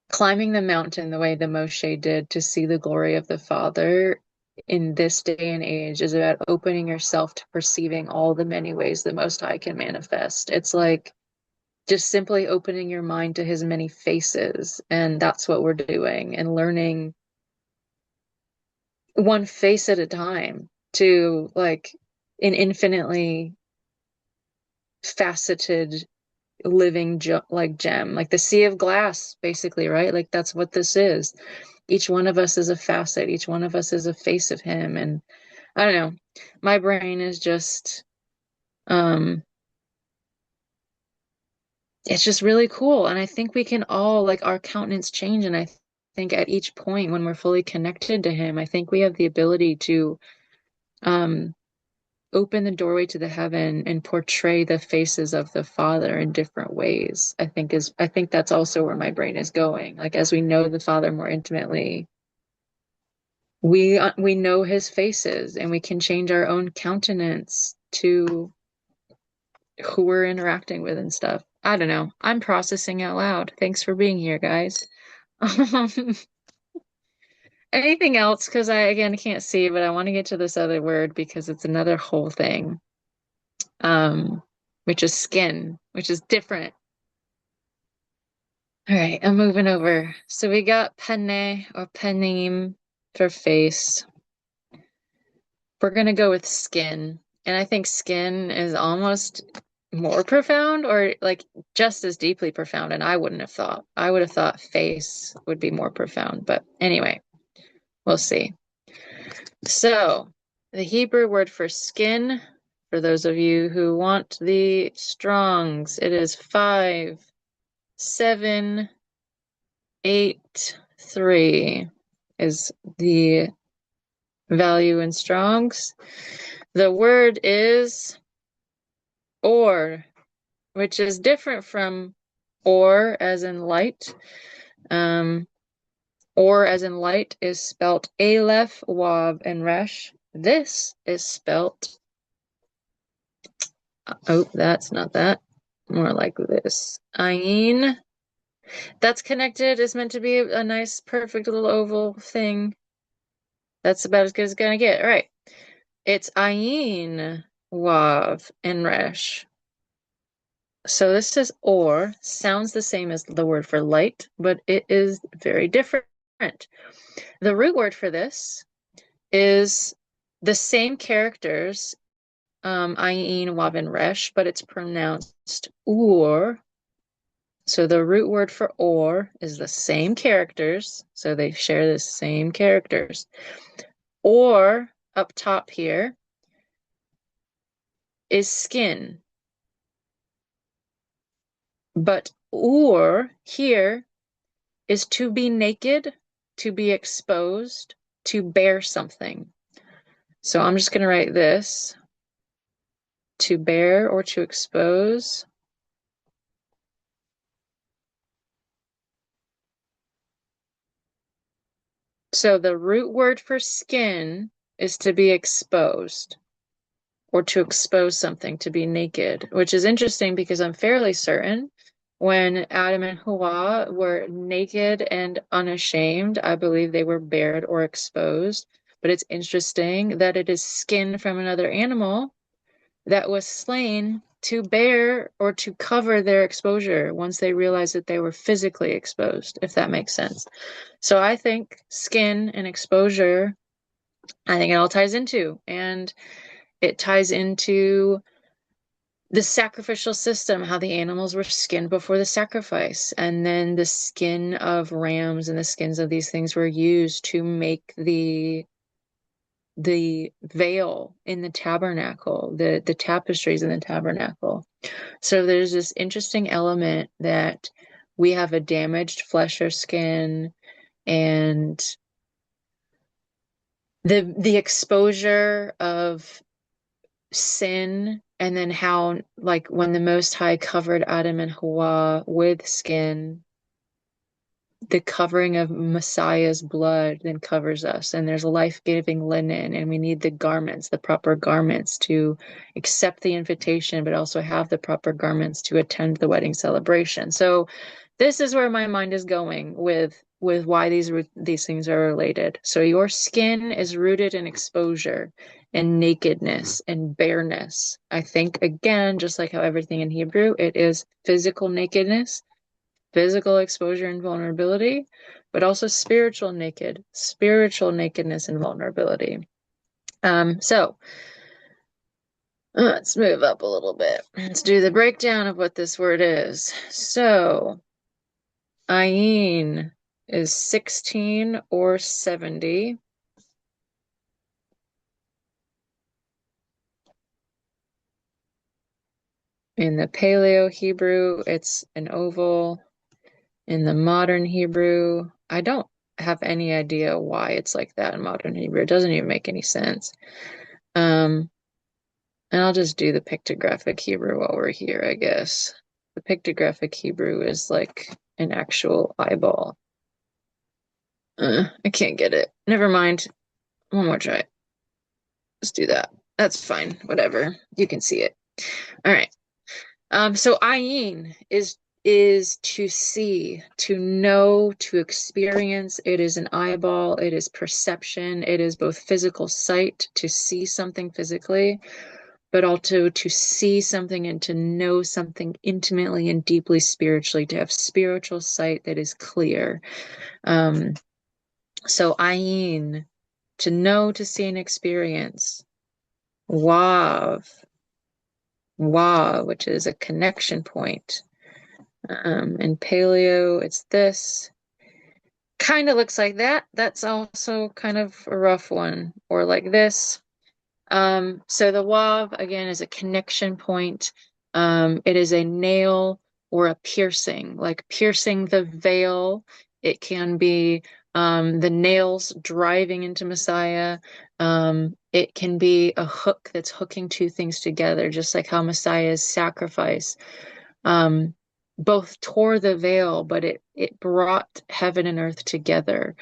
climbing the mountain the way the Moshe did to see the glory of the Father in this day and age is about opening yourself to perceiving all the many ways the Most High can manifest. It's like just simply opening your mind to his many faces. And that's what we're doing, and learning one face at a time to like an infinitely faceted living like gem, like the sea of glass, basically, right? Like that's what this is. Each one of us is a facet, each one of us is a face of him. And I don't know, my brain is just it's just really cool. And I think we can all, like, our countenance change, and I think at each point when we're fully connected to him, I think we have the ability to um open the doorway to the heaven and portray the faces of the Father in different ways. I think that's also where my brain is going. Like as we know the Father more intimately, we know his faces, and we can change our own countenance to who we're interacting with and stuff. I don't know. I'm processing out loud. Thanks for being here, guys. Anything else? Because I again can't see, but I want to get to this other word because it's another whole thing. Which is skin, which is different. All right, I'm moving over. So we got Paneh or Peniym for face. We're gonna go with skin. And I think skin is almost more profound, or like just as deeply profound, and I wouldn't have thought. I would have thought face would be more profound, but anyway, we'll see. So the Hebrew word for skin, for those of you who want the Strongs, it is 5783 is the value in Strongs. The word is or, which is different from or as in light. Or as in light is spelt Aleph, Wav, and Resh. This is spelt, oh, that's not that. More like this. Ayin. That's connected. It's meant to be a nice, perfect little oval thing. That's about as good as it's gonna get. All right. It's Ayin, Wav, and Resh. So this is or, sounds the same as the word for light, but it is very different. The root word for this is the same characters, Ayin, Wav, and Resh, but it's pronounced or. So the root word for or is the same characters, so they share the same characters. Or up top here is skin. But or here is to be naked, to be exposed, to bear something. So I'm just going to write this, to bear or to expose. So the root word for skin is to be exposed or to expose something, to be naked, which is interesting because I'm fairly certain when Adam and Hawa were naked and unashamed, I believe they were bared or exposed. But it's interesting that it is skin from another animal that was slain to bear or to cover their exposure once they realized that they were physically exposed, if that makes sense. So I think skin and exposure, I think it all ties into, and it ties into the sacrificial system, how the animals were skinned before the sacrifice, and then the skin of rams and the skins of these things were used to make the veil in the tabernacle, the tapestries in the tabernacle. So there's this interesting element that we have a damaged flesh or skin, and the exposure of sin, and then how, like, when the Most High covered Adam and Hawa with skin, the covering of Messiah's blood then covers us, and there's life-giving linen, and we need the garments, the proper garments to accept the invitation, but also have the proper garments to attend the wedding celebration. So this is where my mind is going with why these things are related. So your skin is rooted in exposure and nakedness and bareness. I think, again, just like how everything in Hebrew, it is physical nakedness, physical exposure and vulnerability, but also spiritual nakedness and vulnerability. So let's move up a little bit. Let's do the breakdown of what this word is. So ayin is 16 or 70. In the Paleo Hebrew, it's an oval. In the modern Hebrew, I don't have any idea why it's like that in modern Hebrew. It doesn't even make any sense. And I'll just do the pictographic Hebrew while we're here, I guess. The pictographic Hebrew is like an actual eyeball. I can't get it. Never mind. One more try. Let's do that. That's fine. Whatever. You can see it. All right. So ayin is to see, to know, to experience. It is an eyeball. It is perception. It is both physical sight, to see something physically, but also to see something and to know something intimately and deeply spiritually, to have spiritual sight that is clear. So ayin, to know, to see, and experience. Wav, which is a connection point. In Paleo, it's this. Kind of looks like that. That's also kind of a rough one. Or like this. So the wav, again, is a connection point. It is a nail or a piercing, like piercing the veil. It can be the nails driving into Messiah. It can be a hook that's hooking two things together, just like how Messiah's sacrifice both tore the veil, but it brought heaven and earth together.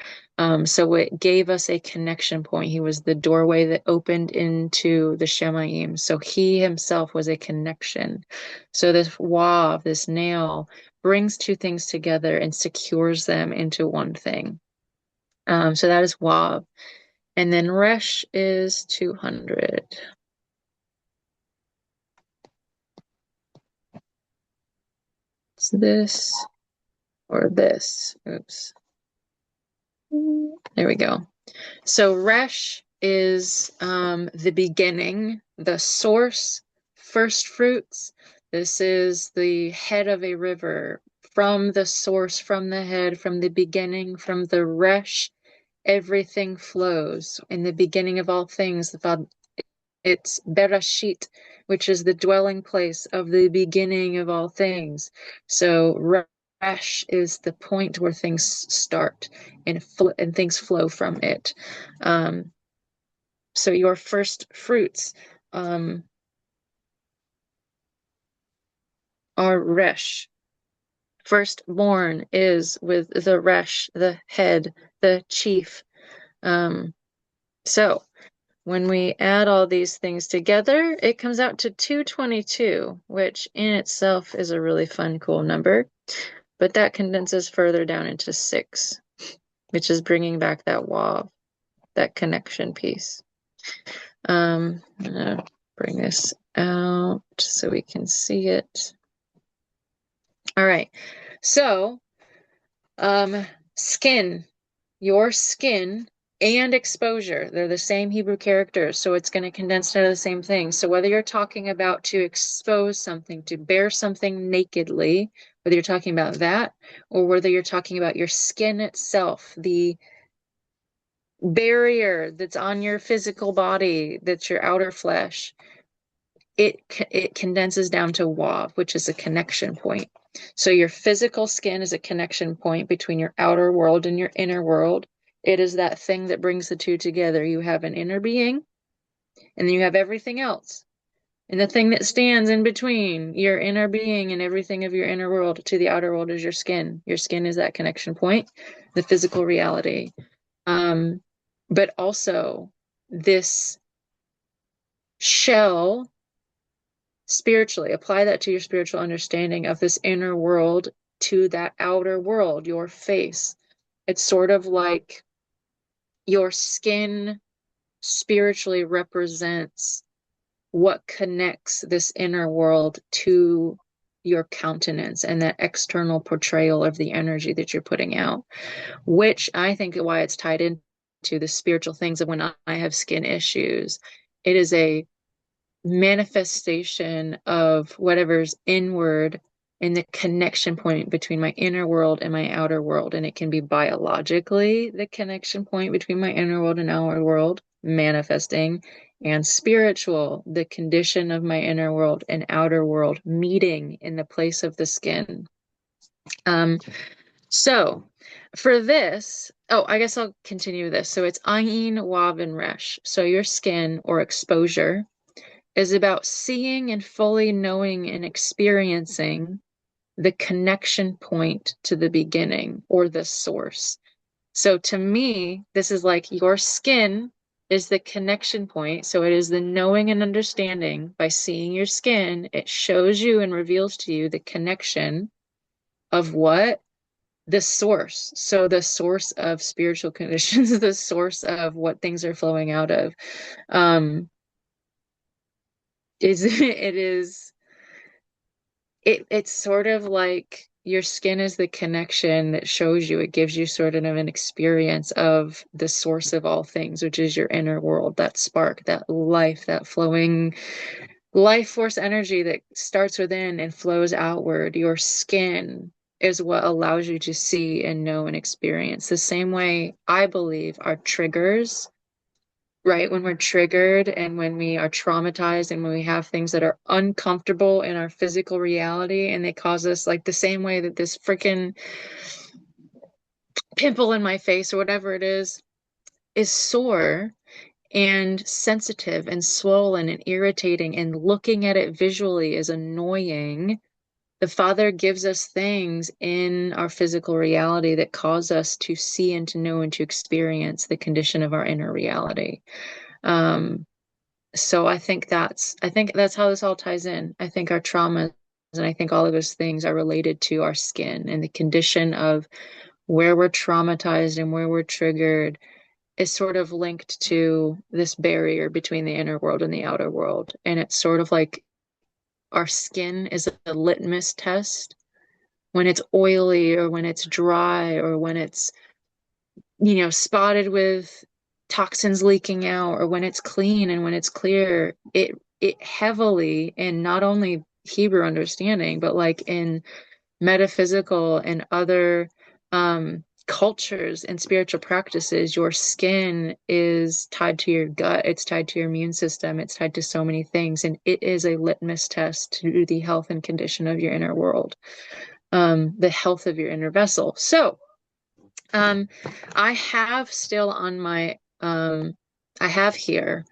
So it gave us a connection point. He was the doorway that opened into the Shemayim. So he himself was a connection. So this wav, this nail, brings two things together and secures them into one thing. So that is wav. And then resh is 200. It's this or this. Oops. There we go. So resh is the beginning, the source, first fruits. This is the head of a river. From the source, from the head, from the beginning, from the resh, everything flows. In the beginning of all things, it's berashit, which is the dwelling place of the beginning of all things. So Resh is the point where things start and things flow from it. So your first fruits are Resh. Firstborn is with the Resh, the head, the chief. So when we add all these things together, it comes out to 222, which in itself is a really fun, cool number. But that condenses further down into 6, which is bringing back that wav, that connection piece. I'm gonna bring this out so we can see it. All right. So, skin, your skin and exposure, they're the same Hebrew characters, so it's going to condense down to the same thing. So whether you're talking about to expose something, to bear something nakedly, whether you're talking about that, or whether you're talking about your skin itself, the barrier that's on your physical body, that's your outer flesh, it condenses down to wav, which is a connection point. So your physical skin is a connection point between your outer world and your inner world. It is that thing that brings the two together. You have an inner being, and then you have everything else. And the thing that stands in between your inner being and everything of your inner world to the outer world is your skin. Your skin is that connection point, the physical reality. But also this shell, spiritually, apply that to your spiritual understanding of this inner world to that outer world, your face. It's sort of like your skin spiritually represents what connects this inner world to your countenance and that external portrayal of the energy that you're putting out, which I think why it's tied into the spiritual things of when I have skin issues. It is a manifestation of whatever's inward and the connection point between my inner world and my outer world. And it can be biologically the connection point between my inner world and outer world manifesting, and spiritual, the condition of my inner world and outer world meeting in the place of the skin. So for this, I guess I'll continue this. So it's Ayin, Wav, and Resh. So your skin or exposure is about seeing and fully knowing and experiencing the connection point to the beginning or the source. So to me, this is like your skin is the connection point. So it is the knowing and understanding by seeing your skin. It shows you and reveals to you the connection of what? The source. So the source of spiritual conditions, the source of what things are flowing out of. It's sort of like your skin is the connection that shows you, it gives you sort of an experience of the source of all things, which is your inner world, that spark, that life, that flowing life force energy that starts within and flows outward. Your skin is what allows you to see and know and experience. The same way I believe our triggers, right? When we're triggered and when we are traumatized and when we have things that are uncomfortable in our physical reality and they cause us, like the same way that this freaking pimple in my face or whatever it is sore and sensitive and swollen and irritating, and looking at it visually is annoying. The Father gives us things in our physical reality that cause us to see and to know and to experience the condition of our inner reality. So I think that's how this all ties in. I think our traumas and I think all of those things are related to our skin, and the condition of where we're traumatized and where we're triggered is sort of linked to this barrier between the inner world and the outer world. And it's sort of like our skin is a litmus test when it's oily or when it's dry or when it's, spotted with toxins leaking out, or when it's clean and when it's clear. It heavily, and not only Hebrew understanding, but like in metaphysical and other cultures and spiritual practices, your skin is tied to your gut, it's tied to your immune system, it's tied to so many things, and it is a litmus test to the health and condition of your inner world, the health of your inner vessel. So I have still on my I have here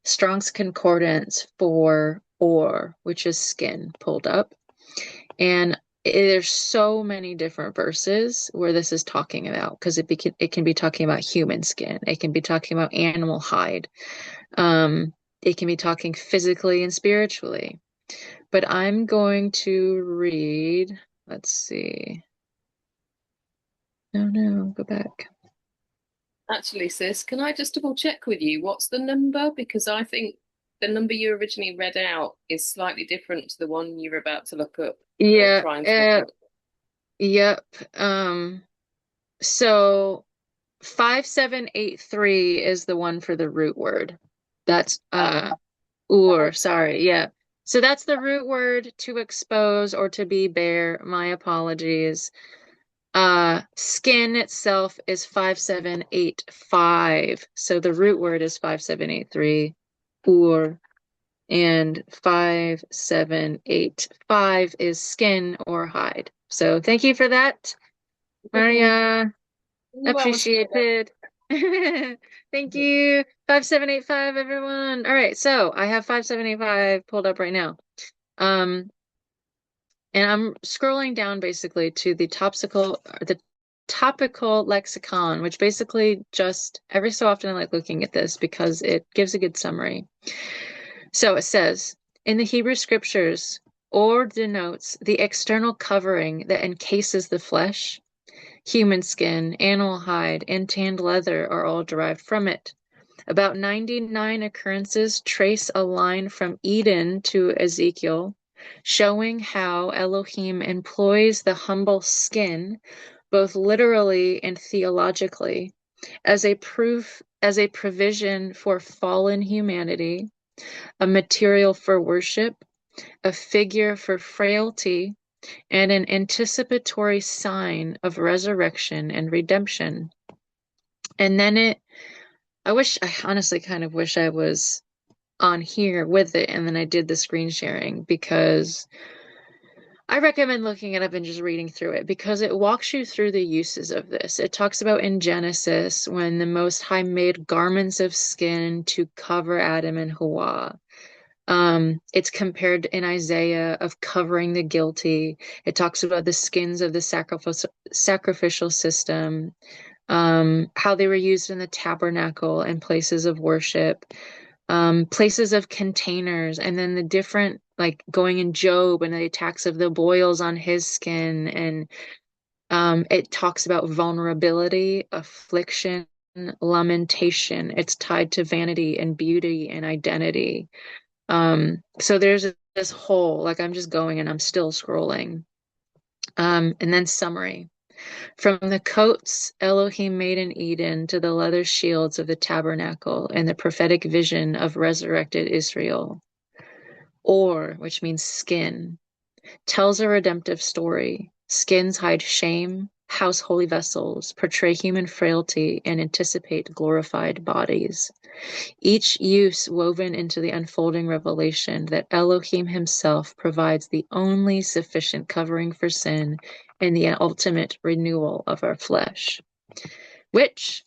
Strong's Concordance for or, which is skin, pulled up. And there's so many different verses where this is talking about, because it can be talking about human skin, it can be talking about animal hide, it can be talking physically and spiritually. But I'm going to read, let's see. No, go back. Actually, sis, can I just double check with you? What's the number? Because I think the number you originally read out is slightly different to the one you're about to look up. Yeah, Trying to look up. yep. So 5783 is the one for the root word. That's sorry, yeah. So that's the root word, to expose or to be bare. My apologies. Skin itself is 5785. So the root word is 5783, and 5785 is skin or hide. So thank you for that, Maria. Appreciated. Thank you. 5785, everyone. All right, so I have 5785 pulled up right now. And I'm scrolling down basically to the topical lexicon, which basically just every so often I like looking at this because it gives a good summary. So it says, in the Hebrew scriptures, or denotes the external covering that encases the flesh. Human skin, animal hide, and tanned leather are all derived from it. About 99 occurrences trace a line from Eden to Ezekiel, showing how Elohim employs the humble skin, both literally and theologically, as a provision for fallen humanity, a material for worship, a figure for frailty, and an anticipatory sign of resurrection and redemption. And then I honestly kind of wish I was on here with it, and then I did the screen sharing, because I recommend looking it up and just reading through it, because it walks you through the uses of this. It talks about in Genesis when the Most High made garments of skin to cover Adam and Hawa. It's compared in Isaiah of covering the guilty. It talks about the skins of the sacrificial system, how they were used in the tabernacle and places of worship, places of containers, and then the different, like going in Job and the attacks of the boils on his skin. And it talks about vulnerability, affliction, lamentation. It's tied to vanity and beauty and identity. So there's this whole, like, I'm just going and I'm still scrolling. And then summary. From the coats Elohim made in Eden to the leather shields of the tabernacle and the prophetic vision of resurrected Israel. Or, which means skin, tells a redemptive story. Skins hide shame, house holy vessels, portray human frailty, and anticipate glorified bodies. Each use woven into the unfolding revelation that Elohim himself provides the only sufficient covering for sin and the ultimate renewal of our flesh. Which,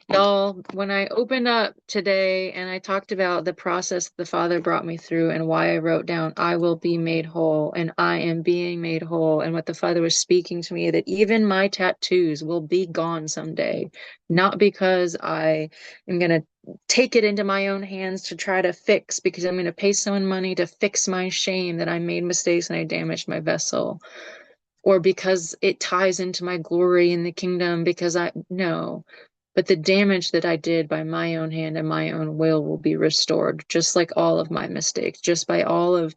y'all, when I opened up today and I talked about the process the Father brought me through and why I wrote down, I will be made whole and I am being made whole, and what the Father was speaking to me, that even my tattoos will be gone someday, not because I am going to take it into my own hands to try to fix, because I'm going to pay someone money to fix my shame that I made mistakes and I damaged my vessel, or because it ties into my glory in the kingdom, no. But the damage that I did by my own hand and my own will be restored, just like all of my mistakes, just by all of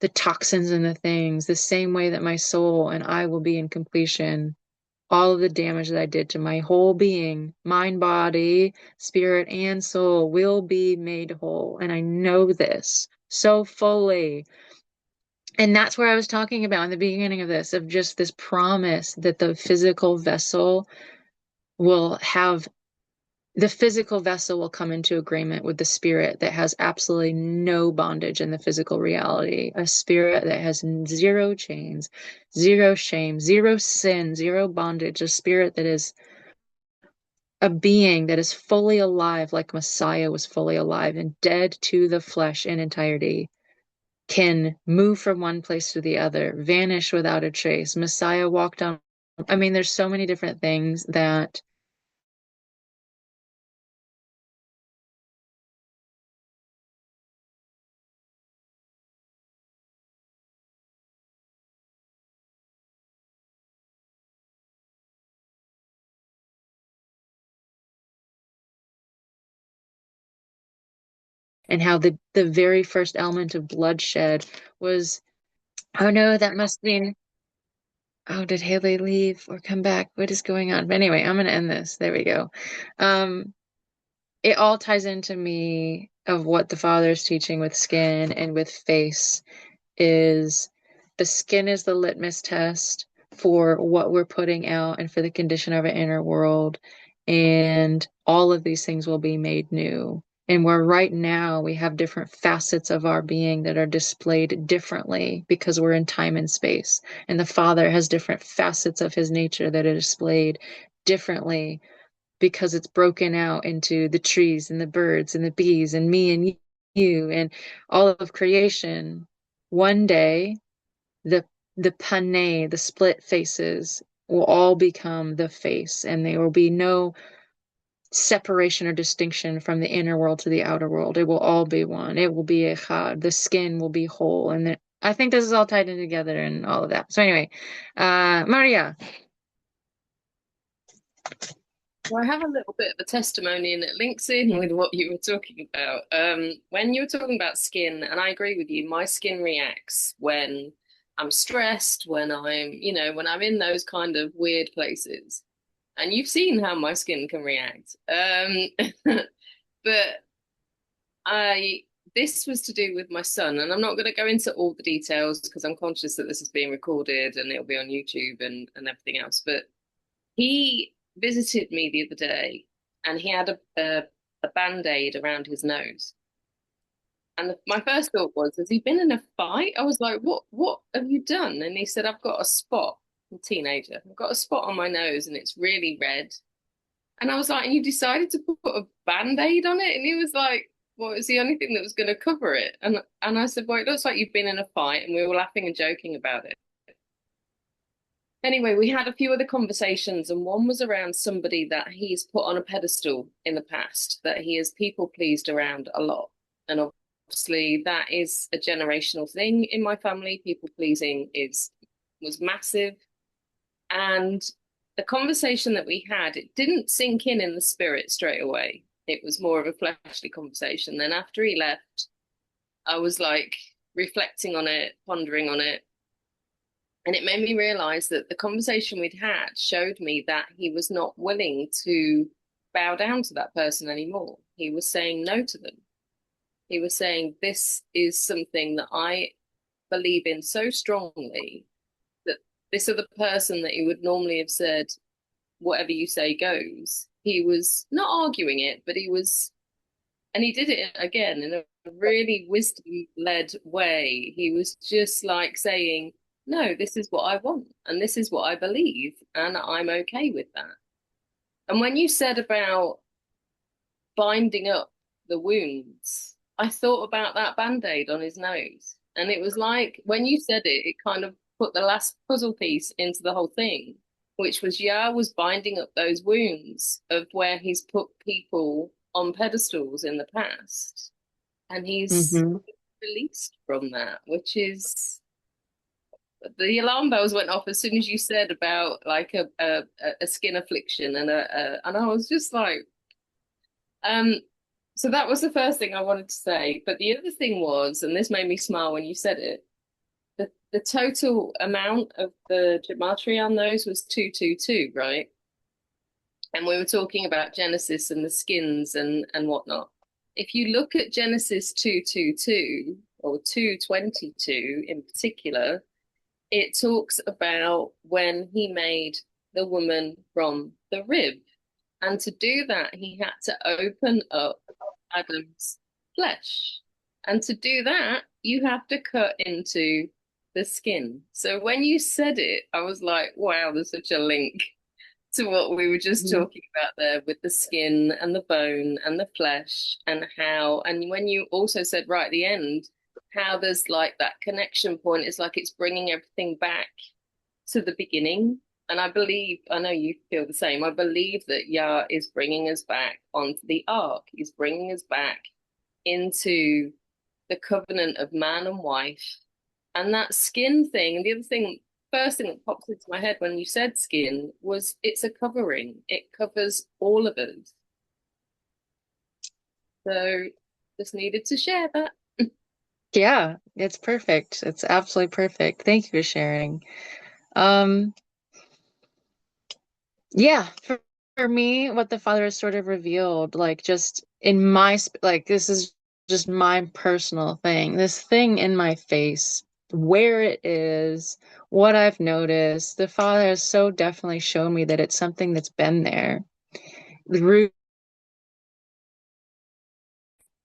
the toxins and the things, the same way that my soul and I will be in completion. All of the damage that I did to my whole being, mind, body, spirit, and soul will be made whole. And I know this so fully. And that's where I was talking about in the beginning of this, of just this promise that the physical vessel will have the physical vessel will come into agreement with the spirit that has absolutely no bondage in the physical reality, a spirit that has zero chains, zero shame, zero sin, zero bondage, a spirit that is a being that is fully alive, like Messiah was fully alive and dead to the flesh in entirety, can move from one place to the other, vanish without a trace. Messiah walked on. I mean, there's so many different things that and how the very first element of bloodshed was, oh no, that must mean, oh, did Haley leave or come back? What is going on? But anyway, I'm gonna end this. There we go. It all ties into me of what the Father is teaching with skin and with face is the skin is the litmus test for what we're putting out and for the condition of our inner world. And all of these things will be made new. And where right now we have different facets of our being that are displayed differently because we're in time and space. And the Father has different facets of his nature that are displayed differently because it's broken out into the trees and the birds and the bees and me and you and all of creation. One day, the Paneh, the split faces, will all become the face, and there will be no separation or distinction from the inner world to the outer world. It will all be one. It will be echad. The skin will be whole, and I think this is all tied in together and all of that. So anyway, Maria. Well, I have a little bit of a testimony and it links in with what you were talking about. When you were talking about skin, and I agree with you, my skin reacts when I'm stressed, when when I'm in those kind of weird places. And you've seen how my skin can react. But this was to do with my son, and I'm not going to go into all the details because I'm conscious that this is being recorded and it'll be on YouTube and everything else. But he visited me the other day and he had a band-aid around his nose. And my first thought was, has he been in a fight? I was like, what have you done? And he said, I've got a spot. I'm a teenager. I've got a spot on my nose and it's really red. And I was like, and you decided to put a band-aid on it? And he was like, well, it's the only thing that was going to cover it. And I said, well, it looks like you've been in a fight. And we were laughing and joking about it. Anyway, we had a few other conversations, and one was around somebody that he's put on a pedestal in the past, that he has people pleased around a lot. And obviously, that is a generational thing in my family. People pleasing was massive. And the conversation that we had, it didn't sink in the spirit straight away. It was more of a fleshly conversation. Then after he left, I was like reflecting on it, pondering on it. And it made me realize that the conversation we'd had showed me that he was not willing to bow down to that person anymore. He was saying no to them. He was saying, this is something that I believe in so strongly that this other person that he would normally have said, whatever you say goes. He was not arguing it, but and he did it again in a really wisdom-led way. He was just like saying, no, this is what I want, and this is what I believe, and I'm okay with that. And when you said about binding up the wounds, I thought about that band-aid on his nose. And it was like, when you said it, it kind of put the last puzzle piece into the whole thing, which was Yah was binding up those wounds of where he's put people on pedestals in the past. And he's released from that, which is... The alarm bells went off as soon as you said about like a skin affliction and I was just like, so that was the first thing I wanted to say. But the other thing was, and this made me smile when you said it, the total amount of the gematria on those was 222, right? And we were talking about Genesis and the skins and whatnot. If you look at Genesis 222 or 222 in particular, it talks about when he made the woman from the rib. And to do that, he had to open up Adam's flesh. And to do that, you have to cut into the skin. So when you said it, I was like, wow, there's such a link to what we were just talking about there with the skin and the bone and the flesh and how, and when you also said right at the end, how there's like that connection point, it's like it's bringing everything back to the beginning. And I believe, I know you feel the same, I believe that Yah is bringing us back onto the ark. He's bringing us back into the covenant of man and wife. And that skin thing, and the other thing, first thing that popped into my head when you said skin was it's a covering. It covers all of us. So just needed to share that. Yeah, it's perfect. It's absolutely perfect. Thank you for sharing. Yeah, for me, what the Father has sort of revealed, like just in my, like this is just my personal thing, this thing in my face, where it is, what I've noticed, the Father has so definitely shown me that it's something that's been there. The root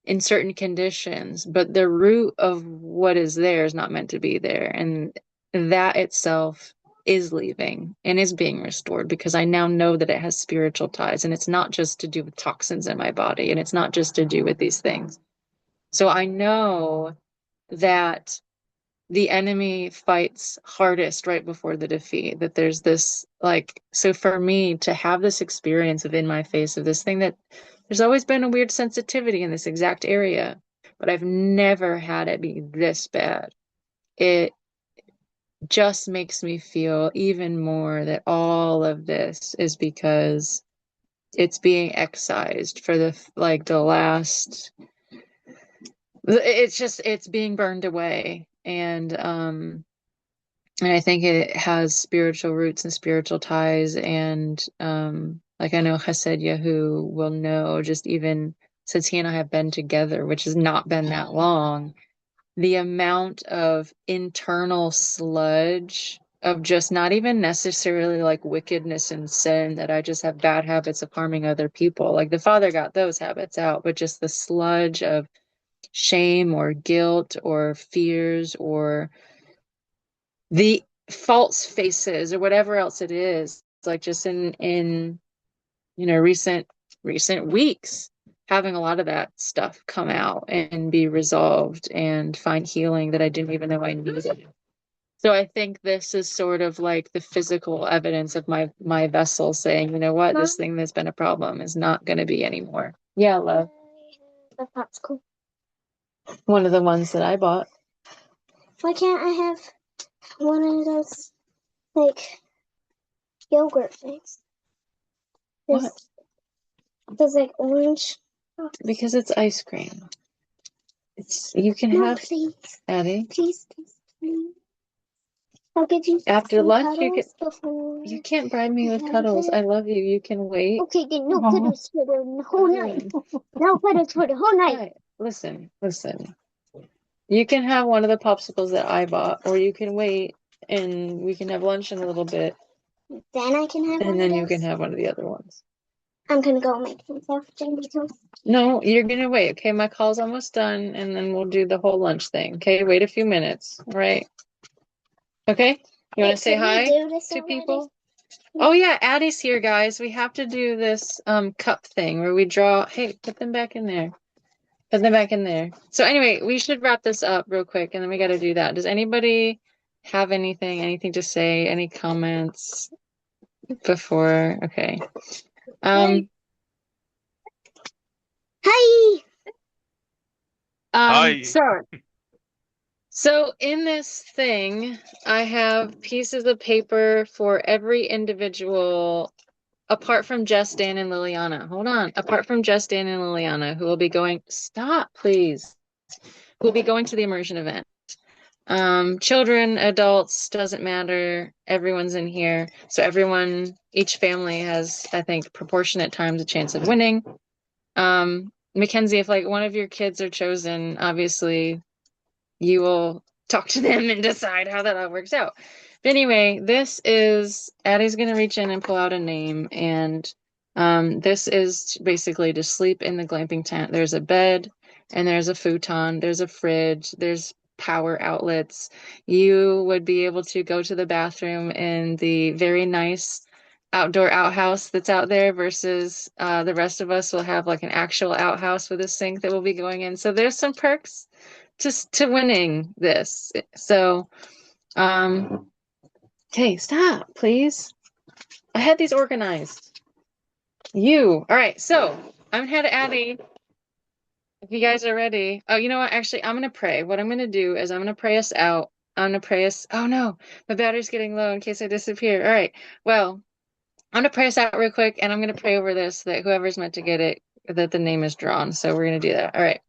in certain conditions, but the root of what is there is not meant to be there. And that itself is leaving and is being restored because I now know that it has spiritual ties and it's not just to do with toxins in my body and it's not just to do with these things. So I know that the enemy fights hardest right before the defeat, that there's this like, so for me to have this experience of in my face of this thing that there's always been a weird sensitivity in this exact area, but I've never had it be this bad. It just makes me feel even more that all of this is because it's being excised for the like the last, it's just it's being burned away. And I think it has spiritual roots and spiritual ties. And like I know Chesed Yahuah will know, just even since he and I have been together, which has not been that long, the amount of internal sludge of just not even necessarily like wickedness and sin, that I just have bad habits of harming other people. Like the Father got those habits out, but just the sludge of shame or guilt or fears or the false faces or whatever else it is, like just in recent weeks, having a lot of that stuff come out and be resolved and find healing that I didn't even know I needed. So I think this is sort of like the physical evidence of my vessel saying, you know what, Mom, this thing that's been a problem is not going to be anymore. Yeah, love. The popsicle. One of the ones that I bought. Why can't I have one of those, like, yogurt things? What? There's like orange. Because it's ice cream. It's you can No, have, please. Addie. Please. I'll give you After some lunch, you can't bribe me with cuddles. I love you. You can wait. Okay, then no cuddles for the whole night. No cuddles for the whole night. Right. Listen. You can have one of the popsicles that I bought, or you can wait and we can have lunch in a little bit. Then I can have one And then of you can those? have one of the other ones. I'm gonna go make myself Jamie toast. No, you're gonna wait. Okay, my call's almost done, and then we'll do the whole lunch thing. Okay, wait a few minutes. All right. Okay. You want to say hi to people? Oh yeah, Addie's here, guys. We have to do this cup thing where we draw. Hey, put them back in there. Put them back in there. So anyway, we should wrap this up real quick, and then we got to do that. Does anybody have anything to say? Any comments before? Okay. Hi. Hi. So in this thing, I have pieces of paper for every individual, apart from Just Dan and Liliana. Hold on. Apart from Just Dan and Liliana, who will be going, stop, please. Who will be going to the immersion event. Children, adults, doesn't matter. Everyone's in here. So everyone, each family has, I think, proportionate times a chance of winning. Mackenzie, if like one of your kids are chosen, obviously you will talk to them and decide how that all works out. But anyway, this is Addie's gonna reach in and pull out a name, and This is basically to sleep in the glamping tent. There's a bed and there's a futon, there's a fridge, there's power outlets. You would be able to go to the bathroom in the very nice outdoor outhouse that's out there versus the rest of us will have like an actual outhouse with a sink that will be going in. So there's some perks just to winning this. So, okay, stop, please. I had these organized. All right, so I'm gonna have Addie. If you guys are ready. Oh, you know what? Actually, I'm gonna pray. What I'm gonna do is I'm gonna pray us out. I'm gonna pray us. Oh no, my battery's getting low in case I disappear. All right. Well, I'm gonna pray us out real quick, and I'm gonna pray over this that whoever's meant to get it, that the name is drawn. So we're gonna do that. All right.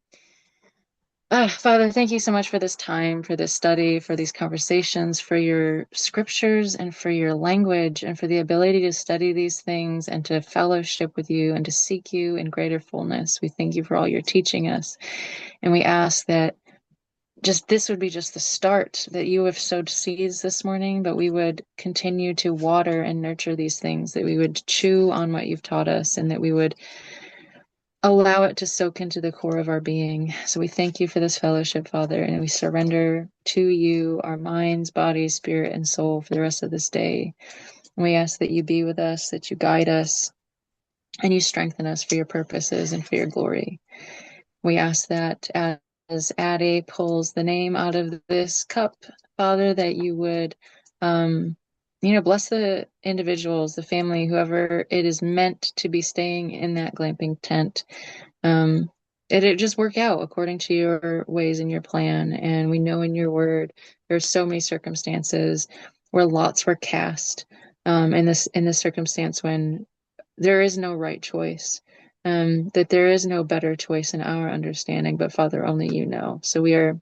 Father, thank you so much for this time, for this study, for these conversations, for your scriptures, and for your language, and for the ability to study these things and to fellowship with you and to seek you in greater fullness. We thank you for all you're teaching us. And we ask that just this would be just the start, that you have sowed seeds this morning, but we would continue to water and nurture these things, that we would chew on what you've taught us, and that we would allow it to soak into the core of our being. So we thank you for this fellowship, Father, and we surrender to you our minds, bodies, spirit, and soul for the rest of this day. And we ask that you be with us, that you guide us, and you strengthen us for your purposes and for your glory. We ask that as Addie pulls the name out of this cup, Father, that you would bless the individuals, the family, whoever it is meant to be staying in that glamping tent. It just work out according to your ways and your plan. And we know in your word, there's so many circumstances where lots were cast in this circumstance when there is no right choice, that there is no better choice in our understanding, but Father, only you know. So we are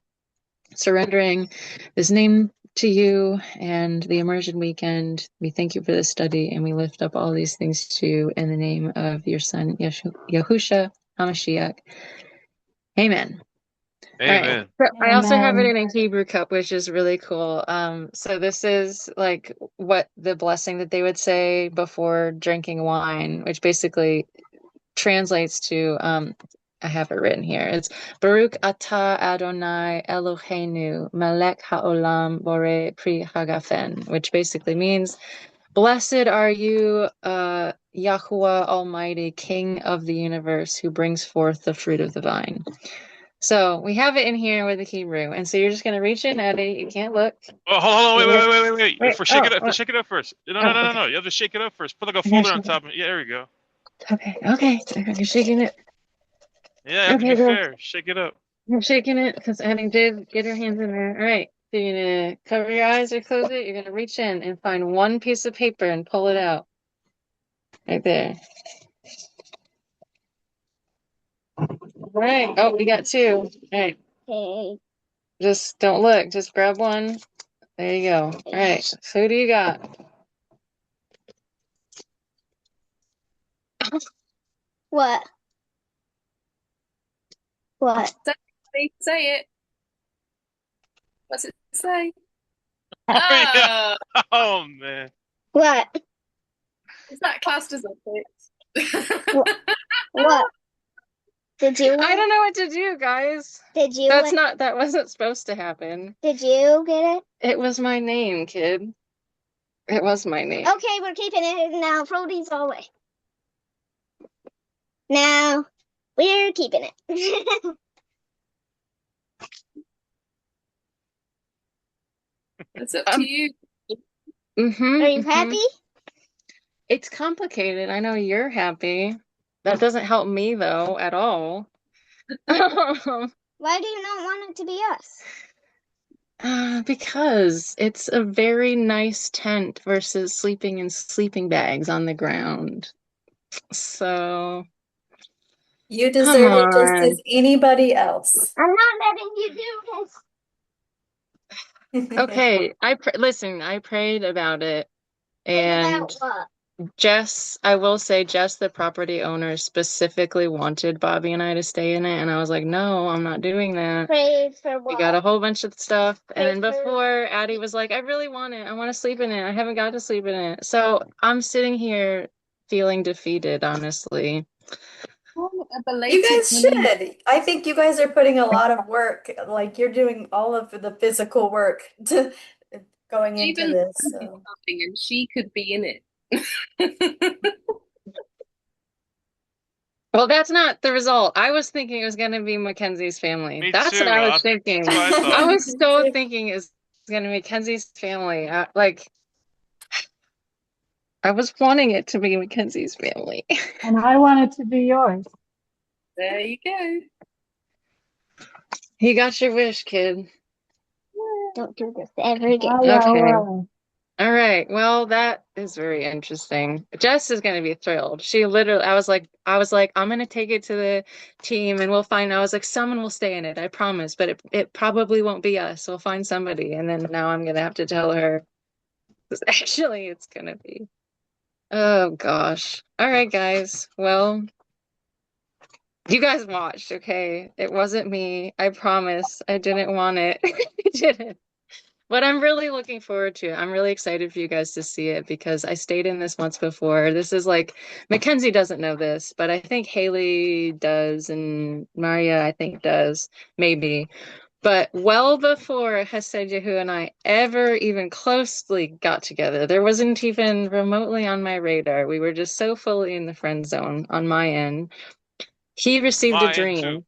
surrendering this name to you and the immersion weekend. We thank you for this study, and we lift up all these things to you in the name of your son, Yahushua HaMashiach. Amen. Amen. All right. So I also have it Amen. in a Hebrew cup, which is really cool. So this is like what the blessing that they would say before drinking wine, which basically translates to I have it written here. It's Baruch atah Adonai Eloheinu melech haolam bore pri hagafen, which basically means, blessed are you, Yahuah Almighty, King of the universe, who brings forth the fruit of the vine. So we have it in here with the Hebrew, and so you're just gonna reach in, Eddie. You can't look. Oh, hold on, wait. Wait. For shake it up, shake it up first. No. Okay. You have to shake it up first. Put like a I gotta folder on shake it. top of it. Yeah, there we go. Okay. You're shaking it. Yeah, you have to Okay, be girl. fair. Shake it up. I'm shaking it because Annie did get her hands in there. All right. So you're gonna cover your eyes or close it. You're gonna reach in and find one piece of paper and pull it out. Right there. All right. Oh, we got two. All right. Okay. Just don't look. Just grab one. There you go. All right. So who do you got? What? What? Say it. What's it say? Oh, yeah. Oh, Oh, man. What? is that classed as a fix? What? Did you I win? don't know what to do, guys. Did you That's win? not. That wasn't supposed to happen. Did you get it? It was my name, kid. It was my name. Okay, we're keeping it now. Throw these all away. Now, we're keeping it. It's up to you. Are you happy? It's complicated. I know you're happy. That doesn't help me though at all. Why do you not want it to be us? Because it's a very nice tent versus sleeping in sleeping bags on the ground. So You come deserve it just on. as anybody else. I'm not letting you do this. Okay, listen, I prayed about it, and About what? Jess, I will say, Jess, the property owner, specifically wanted Bobby and I to stay in it, and I was like, no, I'm not doing that. Prayed for We what? got a whole bunch of stuff, and then Prayed for- before, Addie was like, I really want it. I want to sleep in it. I haven't got to sleep in it. So I'm sitting here feeling defeated, honestly. A You belated guys Peniym. should. I think you guys are putting a lot of work, like you're doing all of the physical work to going into Even this. Mackenzie's So coming and she could be in it. Well, that's not the result. I was thinking it was going to be Mackenzie's family. Me That's what too. I was thinking. That's what I I thought. was so thinking it's going to be Mackenzie's family. Like, I was wanting it to be Mackenzie's family. And I want it to be yours. There you go. You got your wish, kid. Don't do this ever again. Okay. Ahayah. All right. Well, that is very interesting. Jess is going to be thrilled. She literally, I was like, I'm going to take it to the team and we'll find, I was like, someone will stay in it. I promise, but it probably won't be us. We'll find somebody. And then now I'm going to have to tell her, 'cause actually it's going to be. Oh gosh. All right, guys. Well, you guys watched, okay? It wasn't me. I promise. I didn't want it. I didn't. What I'm really looking forward to, I'm really excited for you guys to see it because I stayed in this once before. This is like, Mackenzie doesn't know this, but I think Haley does, and Maria, I think, does, maybe. But well before Hesed Yahuah and I ever even closely got together, there wasn't even remotely on my radar. We were just so fully in the friend zone on my end. He received a Mine too. dream.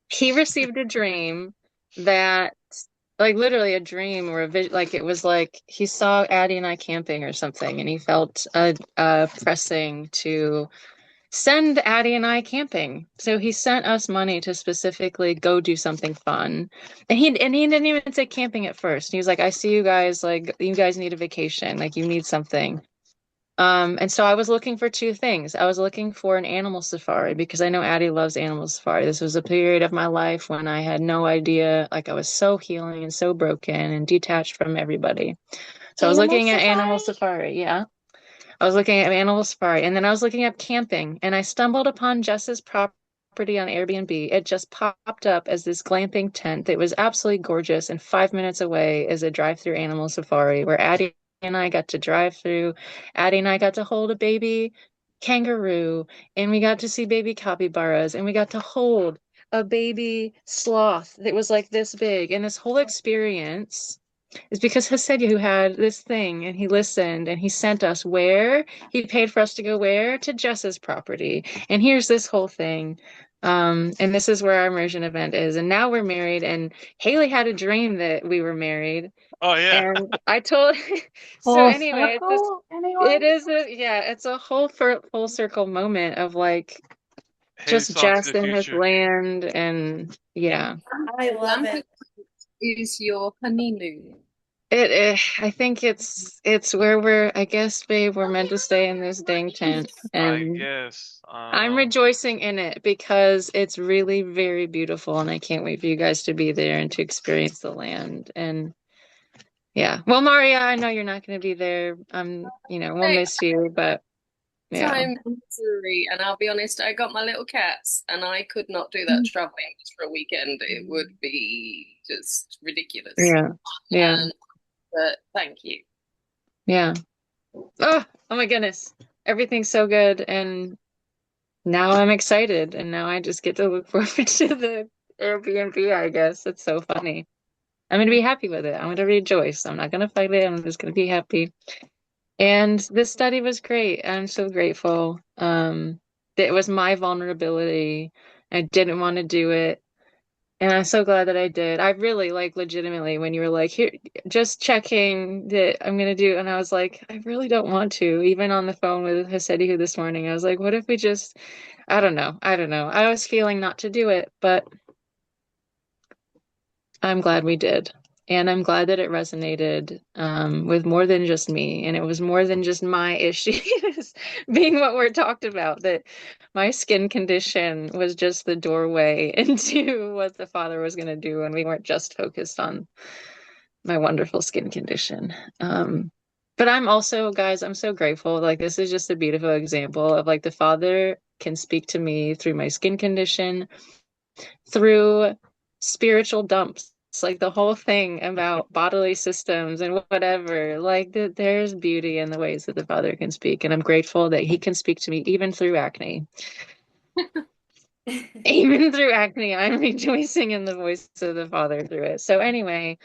He received a dream that like literally a dream or a vision, like it was like he saw Addie and I camping or something, and he felt a pressing to send Addie and I camping. So he sent us money to specifically go do something fun. And he didn't even say camping at first. He was like, I see you guys, like you guys need a vacation, like you need something. And so I was looking for two things. I was looking for an animal safari because I know Addie loves animal safari. This was a period of my life when I had no idea, like I was so healing and so broken and detached from everybody. So I was Animal looking at animal safari? safari, yeah. I was looking at animal safari, and then I was looking up camping, and I stumbled upon Jess's property on Airbnb. It just popped up as this glamping tent that was absolutely gorgeous, and 5 minutes away is a drive-through animal safari where Addie and I got to drive through. Addie and I got to hold a baby kangaroo, and we got to see baby capybaras, and we got to hold a baby sloth that was like this big, and this whole experience is because Hasedia, who had this thing, and he listened, and he sent us where he paid for us to go where to Jess's property. And here's this whole thing. And this is where our immersion event is. And now we're married, and Haley had a dream that we were married. Oh yeah. And I told so Full anyway, circle, anyone? it is a yeah, it's a whole full circle moment of like Haley just saw into Jess the and his future. land, and yeah. I love Glamping it. is your honeymoon. I think it's where I guess, babe, we're meant to stay in this dang tent. I And guess. I don't I'm know. rejoicing in it because it's really very beautiful and I can't wait for you guys to be there and to experience the land. And yeah. Well, Maria, I know you're not gonna be there. We'll Hey, miss you, but yeah. time in Missouri, and I'll be honest, I got my little cats, and I could not do that traveling just for a weekend. It would be just ridiculous. Yeah. Yeah. But thank you. Yeah. Oh my goodness. Everything's so good, and now I'm excited, and now I just get to look forward to the Airbnb, I guess. It's so funny. I'm going to be happy with it. I'm going to rejoice. I'm not going to fight it. I'm just going to be happy. And this study was great. I'm so grateful. It was my vulnerability. I didn't want to do it. And I'm so glad that I did. I really, like, legitimately, when you were like, here, just checking that I'm going to do, and I was like, I really don't want to. Even on the phone with Hasedi this morning, I was like, what if we just, I don't know. I don't know. I was feeling not to do it, but I'm glad we did. And I'm glad that it resonated with more than just me. And it was more than just my issues being what we're talked about, that my skin condition was just the doorway into what the Father was going to do. And we weren't just focused on my wonderful skin condition. But I'm also, guys, I'm so grateful. Like, this is just a beautiful example of like the Father can speak to me through my skin condition, through spiritual dumps. like the whole thing about bodily systems and whatever. Like there's beauty in the ways that the Father can speak, and I'm grateful that He can speak to me even through acne. Even through acne, I'm rejoicing in the voice of the Father through it. So anyway,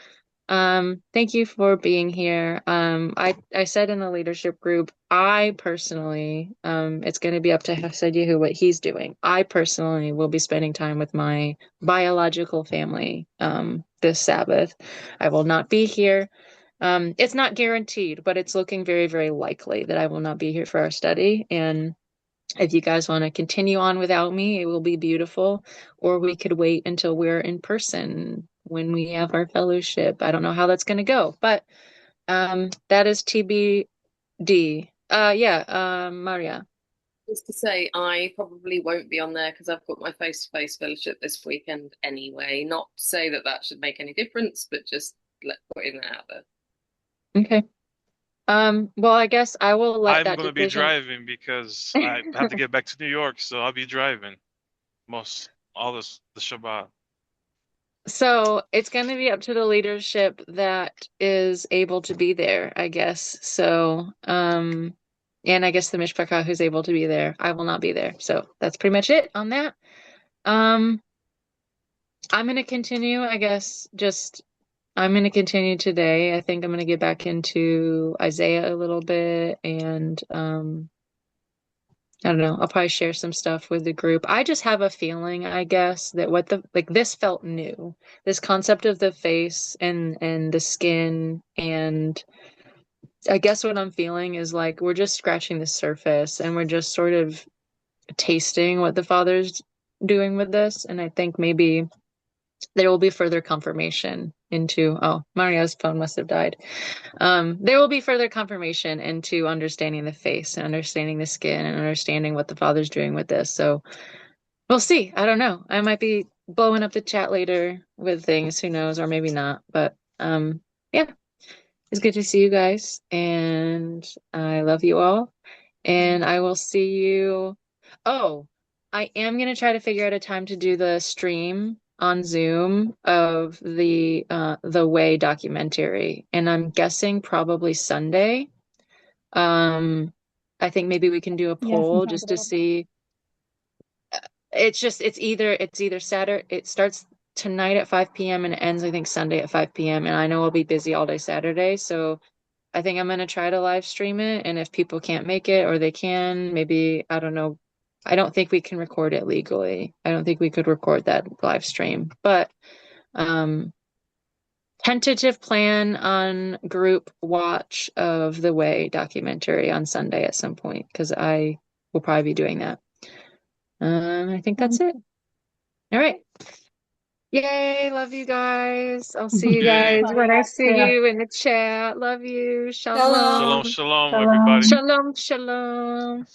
thank you for being here. I said in the leadership group, I personally, it's going to be up to Hesed Yehu what he's doing. I personally will be spending time with my biological family, this Sabbath. I will not be here. It's not guaranteed, but it's looking very, very likely that I will not be here for our study. And if you guys want to continue on without me, it will be beautiful. Or we could wait until we're in person when we have our fellowship. I don't know how that's going to go, but that is TBD. Yeah, Maria. Just to say, I probably won't be on there because I've got my face-to-face fellowship this weekend anyway. Not to say that that should make any difference, but just putting that out there. Okay. Well, I guess I will let I'm that gonna be decision. driving because I have to get back to New York, so I'll be driving all this the Shabbat. So it's going to be up to the leadership that is able to be there, I guess. So, and I guess the Mishpachah who's able to be there. I will not be there. So that's pretty much it on that. I'm going to continue, I guess, I'm going to continue today. I think I'm going to get back into Isaiah a little bit and, I don't know. I'll probably share some stuff with the group. I just have a feeling, I guess, that this felt new. This concept of the face and the skin, and I guess what I'm feeling is like we're just scratching the surface and we're just sort of tasting what the Father's doing with this. And I think maybe there will be further confirmation into, oh, Mario's phone must have died. There will be further confirmation into understanding the face and understanding the skin and understanding what the Father's doing with this. So we'll see. I don't know. I might be blowing up the chat later with things, who knows, or maybe not. But yeah, it's good to see you guys, and I love you all. And I will see you. Oh, I am gonna try to figure out a time to do the stream on Zoom of the Way documentary, and I'm guessing probably Sunday. I think maybe we can do a Yes, poll and just to Saturday. see. It's either Saturday. It starts tonight at 5 p.m. and it ends I think Sunday at 5 p.m. And I know I'll be busy all day Saturday, so I think I'm gonna try to live stream it. And if people can't make it or they can, maybe I don't know. I don't think we can record it legally. I don't think we could record that live stream, but um tentative plan on group watch of the Way documentary on Sunday at some point because I will probably be doing that. I think that's it. All right. Yay, love you guys. I'll see you Yay. guys when I see Yeah. you in the chat. Love you. Shalom, Hello. Shalom. shalom, Shalom. everybody. Shalom, shalom.